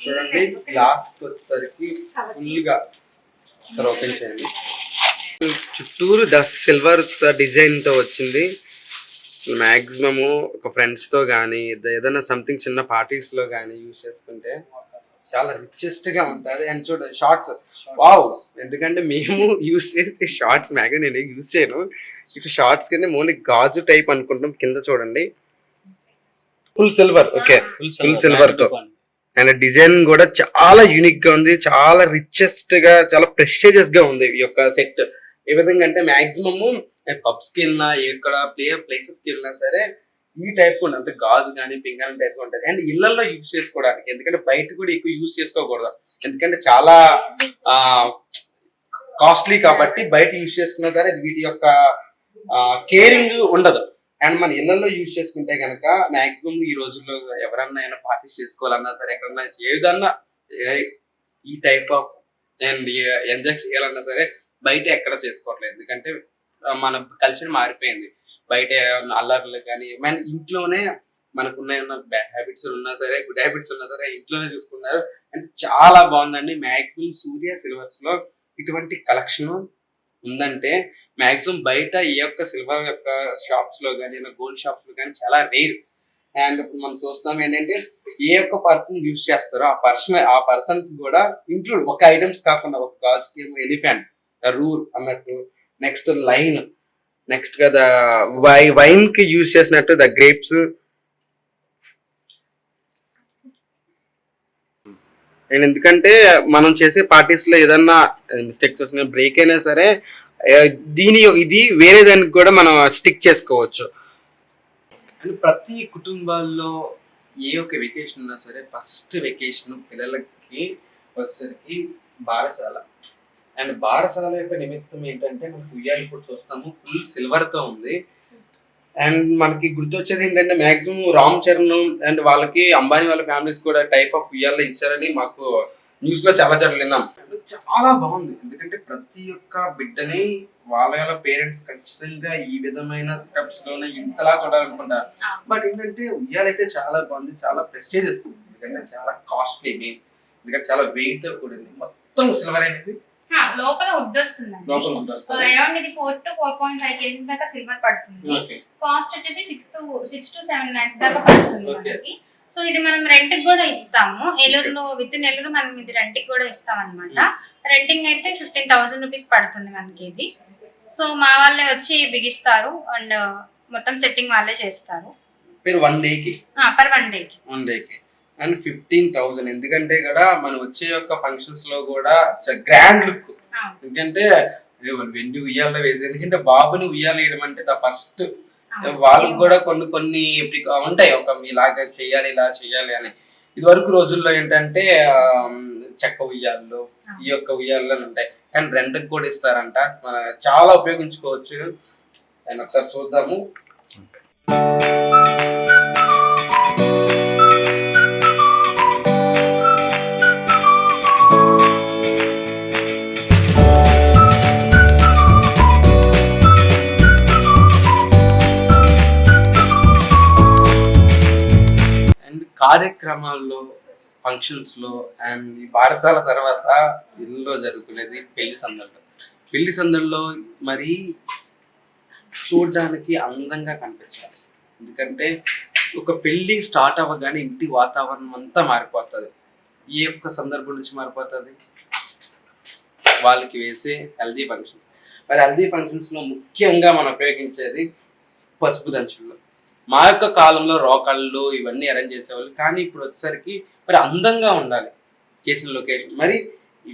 A: చూడండి గ్లాస్ వచ్చేసరికి ఫుల్ గా ఓపెన్ చేయండి. చుట్టూరు సిల్వర్ డిజైన్ తో వచ్చింది. మాక్సిమము ఒక ఫ్రెండ్స్ తో కానీ ఏదైనా సంథింగ్ చిన్న పార్టీస్ లో కానీ యూజ్ చేసుకుంటే చాలా రిచెస్ట్ గా ఉంటుంది. అండ్ చూడండి షార్ట్స్, వావ్, ఎందుకంటే మేము యూజ్ చేసే షార్ట్స్ మ్యాక్సిమం నేను యూజ్ చేయను. ఇటు షార్ట్స్ కింద ఓన్లీ గాజు టైప్ అనుకుంటాం. కింద చూడండి full silver, okay full silver తో అండ్ డిజైన్ కూడా చాలా యూనిక్ గా ఉంది, చాలా రిచెస్ట్ గా, చాలా ప్రెస్టీజియస్ గా ఉంది ఈ యొక్క సెట్. ఏ విధంగా అంటే మాక్సిమము పబ్స్ కి వెళ్ళినా ఎక్కడ ప్లేసెస్ కి వెళ్ళినా సరే ఈ టైప్ కూడా అంటే గాజు కానీ పింగాని టైప్ ఉంటుంది. అండ్ ఇళ్లలో యూజ్ చేసుకోవడానికి, ఎందుకంటే బయట కూడా ఎక్కువ యూజ్ చేసుకోకూడదు, ఎందుకంటే చాలా కాస్ట్లీ కాబట్టి బయట యూజ్ చేసుకున్న సరే వీటి యొక్క కేరింగ్ ఉండదు. అండ్ మన ఇళ్లలో యూజ్ చేసుకుంటే కనుక మాక్సిమం ఈ రోజుల్లో ఎవరన్నా పార్టీస్ చేసుకోవాలన్నా సరే, ఎక్కడన్నా ఏదన్నా ఈ టైప్ ఆఫ్ అండ్ ఎంజాయ్ చేయాలన్నా సరే బయట ఎక్కడ చేసుకోవట్లేదు. ఎందుకంటే మన కల్చర్ మారిపోయింది. బయట అల్లర్లు కానీ మన ఇంట్లోనే మనకున్న బ్యాడ్ హ్యాబిట్స్ ఉన్నా సరే, గుడ్ హ్యాబిట్స్ ఉన్నా సరే ఇంట్లోనే చూసుకున్నారు. అంటే చాలా బాగుందండి. మాక్సిమం సూర్య సిల్వర్స్ లో ఇటువంటి కలెక్షన్ ఉందంటే మాక్సిమం బయట ఈ యొక్క సిల్వర్ యొక్క షాప్స్ లో కానీ గోల్డ్ షాప్స్ లో కానీ చాలా రేర్. అండ్ ఇప్పుడు మనం చూస్తాం ఏంటంటే ఏ ఒక్క పర్సన్ యూజ్ చేస్తారో ఆ పర్సన్స్ కూడా ఇంక్లూడ్ ఒక ఐటమ్స్ కాకుండా ఒక గాజుకి ఎలిఫెంట్, రూర్ అన్నట్టు, నెక్స్ట్ లైన్, నెక్స్ట్ కదా వైన్ కి యూజ్ చేసినట్టు ద గ్రేప్స్. అండ్ ఎందుకంటే మనం చేసే పార్టీస్ లో ఏదన్నా మిస్టేక్స్ వచ్చినా బ్రేక్ అయినా సరే ఇది వేరే దానికి కూడా మనం స్టిక్ చేసుకోవచ్చు. అండ్ ప్రతి కుటుంబాల్లో ఏ ఒక వెకేషన్ ఉన్నా సరే ఫస్ట్ వెకేషన్ పిల్లలకి వచ్చేసరికి బారసాల. అండ్ బారసాల యొక్క నిమిత్తం ఏంటంటే మనకు ఉయ్యాలు ఇప్పుడు చూస్తాము ఫుల్ సిల్వర్ తో ఉంది. అండ్ మనకి గుర్తొచ్చేది ఏంటంటే మాక్సిమం రామ్ చరణ్ అండ్ వాళ్ళకి అంబానీ వాళ్ళ ఫ్యామిలీస్ కూడా టైప్ ఆఫ్ ఉయ్యాలు ఇచ్చారని మాకు న్యూస్ లో చాలా చోట్ల విన్నాం. చాలా బాగుంది, ఎందుకంటే ప్రతి ఒక్క బిడ్డని వాళ్ళ పేరెంట్స్ ఖచ్చితంగా ఈ విధమైన స్టెప్స్ లోనే ఇంతలా చూడాలనుకుంటారు. బట్ ఏంటంటే ఉయ్యాలైతే చాలా బాగుంది, చాలా ప్రెస్టీజియస్, ఎందుకంటే చాలా కాస్ట్లీ, ఎందుకంటే చాలా వెయిట్ తో కూడింది, మొత్తం సిల్వర్ అనేది.
B: లోపల వుడ్ వస్తుంది, అరౌండ్ ఇది 4 to 4.5 kgs దాకా సిల్వర్ పడుతుంది. కాస్ట్ వచ్చేసి 6 to 7 lakhs దాకా పడుతుంది మనకి. సో ఇది మనం రెంట్ కి కూడా ఇస్తాము. ఏలూరులో విత్ ఇన్ ఏలూరు మనం ఇది రెంట్ కి కూడా ఇస్తాం అనమాట. రెంటింగ్ అయితే 15,000 రూపీస్ పడుతుంది మనకి ఇది. సో మా వాళ్ళే వచ్చి బిగిస్తారు అండ్ మొత్తం సెట్టింగ్ వాళ్ళే చేస్తారు.
A: per 1 day కి అండ్ 15,000. ఎందుకంటే కూడా మనం వచ్చే యొక్క ఫంక్షన్స్ లో కూడా గ్రాండ్ లుక్, ఎందుకంటే వెండి ఉయ్యాల్లో వేసి, ఎందుకంటే బాబుని ఉయ్యాలు వేయడం అంటే ఫస్ట్ వాళ్ళకి కూడా కొన్ని ఉంటాయి, ఒక ఇలాగా చెయ్యాలి ఇలా చెయ్యాలి అని. ఇది వరకు రోజుల్లో ఏంటంటే చెక్క ఉయ్యాళ్ళు ఈ యొక్క ఉయ్యాళ్ళు ఉంటాయి, కానీ రెంట్కి కూడా ఇస్తారంట. చాలా ఉపయోగించుకోవచ్చు. అండ్ ఒకసారి చూద్దాము.
E: కార్యక్రమాల్లో, ఫంక్షన్స్ లో అండ్ ఈ బారసాల తర్వాత ఇల్లులో జరుగుతున్నది పెళ్లి సందడిలో మరి చూడడానికి అందంగా కనిపించాలి. ఎందుకంటే ఒక పెళ్లి స్టార్ట్ అవ్వగానే ఇంటి వాతావరణం అంతా మారిపోతుంది. ఏ ఒక్క సందర్భం నుంచి మారిపోతుంది? వాళ్ళకి వేసే హెల్దీ ఫంక్షన్స్. మరి హెల్దీ ఫంక్షన్స్ లో ముఖ్యంగా మనం ఉపయోగించేది పసుపు దంచులు. మా యొక్క కాలంలో రోకళ్ళు ఇవన్నీ అరేంజ్ చేసేవాళ్ళు, కానీ ఇప్పుడు వచ్చేసరికి మరి అందంగా ఉండాలి చేసిన లొకేషన్. మరి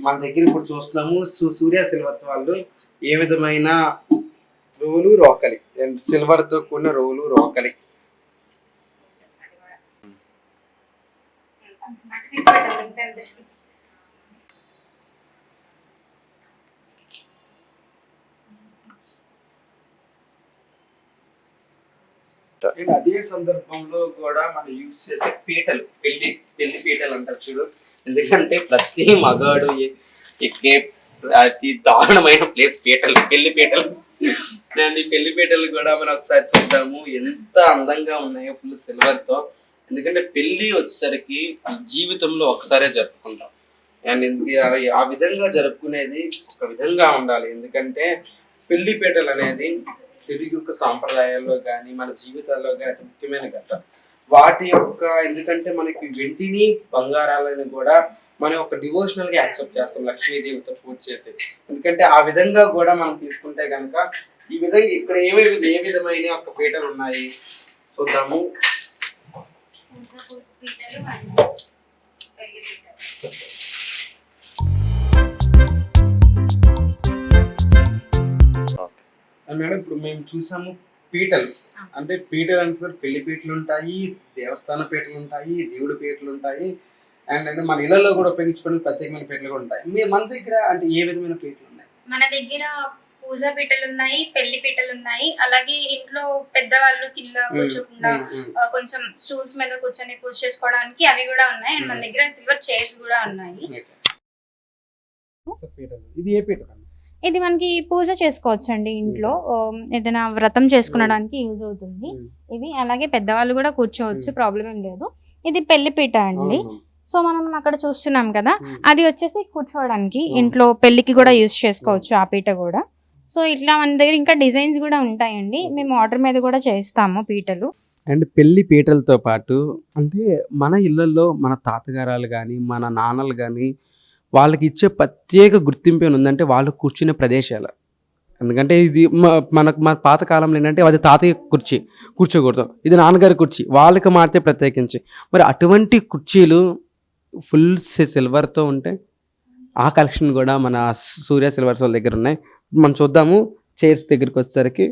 E: మన దగ్గర ఇప్పుడు చూస్తున్నాము సూర్య సిల్వర్స్ వాళ్ళు ఏ విధమైన రోలు రోకలి అండ్ సిల్వర్ తో కూడిన రోలు రోకలి. అండ్ అదే సందర్భంలో కూడా మనం యూజ్ చేసే పీటలు, పెళ్లి పీటలు అంటారు చూడు. ఎందుకంటే ప్రతి మగాడు ఎక్కే అతి దారుణమైన ప్లేస్ పెళ్లి పీటలు. దాన్ని పెళ్లి పీటలు కూడా మనం ఒకసారి చూద్దాము ఎంత అందంగా ఉన్నాయో ఫుల్ సిల్వర్ తో. ఎందుకంటే పెళ్లి వచ్చేసరికి జీవితంలో ఒకసారే జరుపుకుంటాం అండ్ ఆ విధంగా జరుపుకునేది ఒక విధంగా ఉండాలి. ఎందుకంటే పెళ్లి పీటలు అనేది తెలుగు యొక్క సాంప్రదాయాల్లో కానీ మన జీవితాల్లో కానీ అతి ముఖ్యమైన ఘట్టం. వాటి యొక్క ఎందుకంటే మనకి వెండిని బంగారాలను కూడా మనం ఒక డివోషనల్ గా యాక్సెప్ట్ చేస్తాం లక్ష్మీదేవితో పూజ చేసి. ఎందుకంటే ఆ విధంగా కూడా మనం తీసుకుంటే కనుక ఈ విధంగా ఇక్కడ ఏ విధమైన ఒక పీటలు ఉన్నాయి చూద్దాము. మేడం ఇప్పుడు మేము చూసాము పీటలు. అంటే పీటలు అంటే పెళ్లి పీటలు ఉంటాయి, దేవస్థాన పీటలు ఉంటాయి, దేవుడి పీటలు ఉంటాయి అండ్ అంటే మన ఇళ్లలో కూడా ఉపయోగించుకునే ప్రత్యేకమైన పీటలు కూడా ఉంటాయి. మన దగ్గర అంటే ఏ విధమైన పీటలు ఉన్నాయి?
B: మన దగ్గర పూజా పీటలు ఉన్నాయి, పెళ్లి పీటలు ఉన్నాయి. అలాగే ఇంట్లో పెద్దవాళ్ళు కింద కూర్చోకుండా కొంచెం స్టూల్స్ మీద కూర్చొని పూజ చేసుకోవడానికి అవి కూడా ఉన్నాయి. అండ్ మన దగ్గర సిల్వర్ చైర్స్ కూడా ఉన్నాయి.
E: ఇది ఏ పీట?
B: ఇది మనకి పూజ చేసుకోవచ్చు అండి, ఇంట్లో ఏదైనా వ్రతం చేసుకునడానికి యూజ్ అవుతుంది ఇది. అలాగే పెద్దవాళ్ళు కూడా కూర్చోవచ్చు, ప్రాబ్లం ఏం లేదు. ఇది పెళ్లి పీట అండి. సో మనం అక్కడ చూస్తున్నాం కదా, అది వచ్చేసి కూర్చోవడానికి ఇంట్లో పెళ్లికి కూడా యూజ్ చేసుకోవచ్చు ఆ పీట కూడా. సో ఇట్లా మన దగ్గర ఇంకా డిజైన్స్ కూడా ఉంటాయండి, మేము ఆర్డర్ మీద కూడా చేస్తాము పీటలు.
A: అండ్ పెళ్లి పీటలతో పాటు అంటే మన ఇళ్లలో మన తాతగారాలు కానీ మన నాన్నలు కానీ వాళ్ళకి ఇచ్చే ప్రత్యేక గుర్తింపు ఉందంటే వాళ్ళు కూర్చునే ప్రదేశాలు. ఎందుకంటే ఇది మన పాత కాలంలో ఏంటంటే అది తాతయ్య కుర్చీ కూర్చోకూడదు, ఇది నాన్నగారి కుర్చీ, వాళ్ళకి మాత్రమే ప్రత్యేకించి. మరి అటువంటి కుర్చీలు ఫుల్ సిల్వర్తో ఉంటే ఆ కలెక్షన్ కూడా మన సూర్య సిల్వర్స్ వాళ్ళ దగ్గర ఉన్నాయి. మనం చూద్దాము చైర్స్ దగ్గరికి వచ్చేసరికి.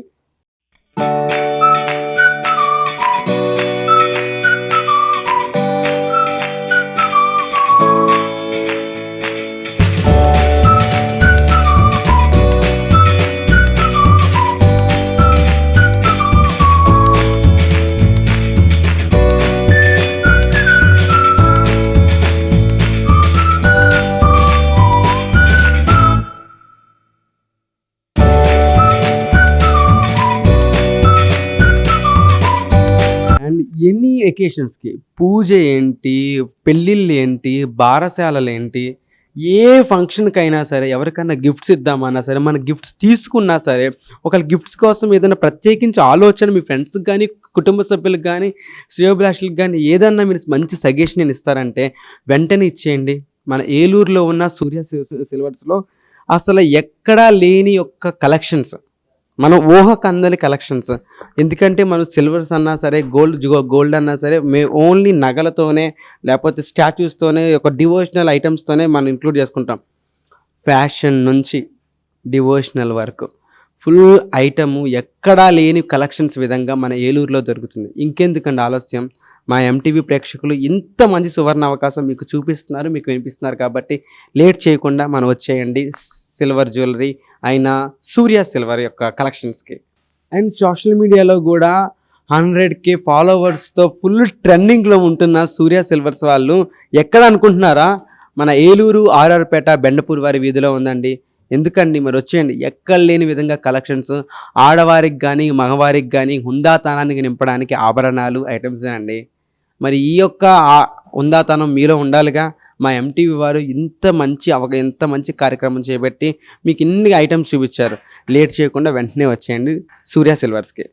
A: ఎన్ని ఎకేషన్స్కి పూజ ఏంటి, పెళ్ళిళ్ళు ఏంటి, బారసాలలు ఏంటి, ఏ ఫంక్షన్కి అయినా సరే ఎవరికైనా గిఫ్ట్స్ ఇద్దామన్నా సరే, మన గిఫ్ట్స్ తీసుకున్నా సరే, ఒకళ్ళ గిఫ్ట్స్ కోసం ఏదైనా ప్రత్యేకించి ఆలోచన మీ ఫ్రెండ్స్కి కానీ కుటుంబ సభ్యులకు కానీ శ్రేయోభిలాషులకు కానీ ఏదన్నా మీరు మంచి సజెషన్ ఇస్తారంటే వెంటనే ఇచ్చేయండి. మన ఏలూరులో ఉన్న సూర్య సిల్వర్స్లో అసలు ఎక్కడా లేని యొక్క కలెక్షన్స్, మనం ఊహకు అందని కలెక్షన్స్. ఎందుకంటే మనం సిల్వర్స్ అన్నా సరే, గోల్డ్ అన్నా సరే, ఓన్లీ నగలతోనే లేకపోతే స్టాచ్యూస్తోనే ఒక డివోషనల్ ఐటమ్స్తోనే మనం ఇంక్లూడ్ చేసుకుంటాం. ఫ్యాషన్ నుంచి డివోషనల్ వరకు ఫుల్ ఐటము ఎక్కడా లేని కలెక్షన్స్ విధంగా మన ఏలూరులో దొరుకుతుంది. ఇంకెందుకండి ఆలస్యం, మా ఎంటీవీ ప్రేక్షకులు ఇంత మంచి సువర్ణ అవకాశం మీకు చూపిస్తున్నారు, మీకు వినిపిస్తున్నారు కాబట్టి లేట్ చేయకుండా మనం వచ్చేయండి సిల్వర్ జ్యువెలరీ అయిన సూర్య సిల్వర్ యొక్క కలెక్షన్స్కి. అండ్ సోషల్ మీడియాలో కూడా 100K ఫాలోవర్స్తో ఫుల్ ట్రెండింగ్లో ఉంటున్న సూర్య సిల్వర్స్ వాళ్ళు ఎక్కడ అనుకుంటున్నారా? మన ఏలూరు ఆర్ఆర్పేట బెండపూర్ వారి వీధిలో ఉందండి. ఎందుకండి మరి వచ్చేయండి. ఎక్కడ లేని విధంగా కలెక్షన్స్, ఆడవారికి కానీ మగవారికి కానీ హుందాతనానికి నింపడానికి ఆభరణాలు ఐటమ్స్ అండి. మరి ఈ యొక్క ఉందాతనం మీలో ఉండాలిగా. మా ఎంటీవీ వారు ఇంత మంచి కార్యక్రమం చేపట్టి మీకు ఇన్ని ఐటమ్స్ చూపించారు. లేట్ చేయకుండా వెంటనే వచ్చేయండి సూర్య సిల్వర్స్కి.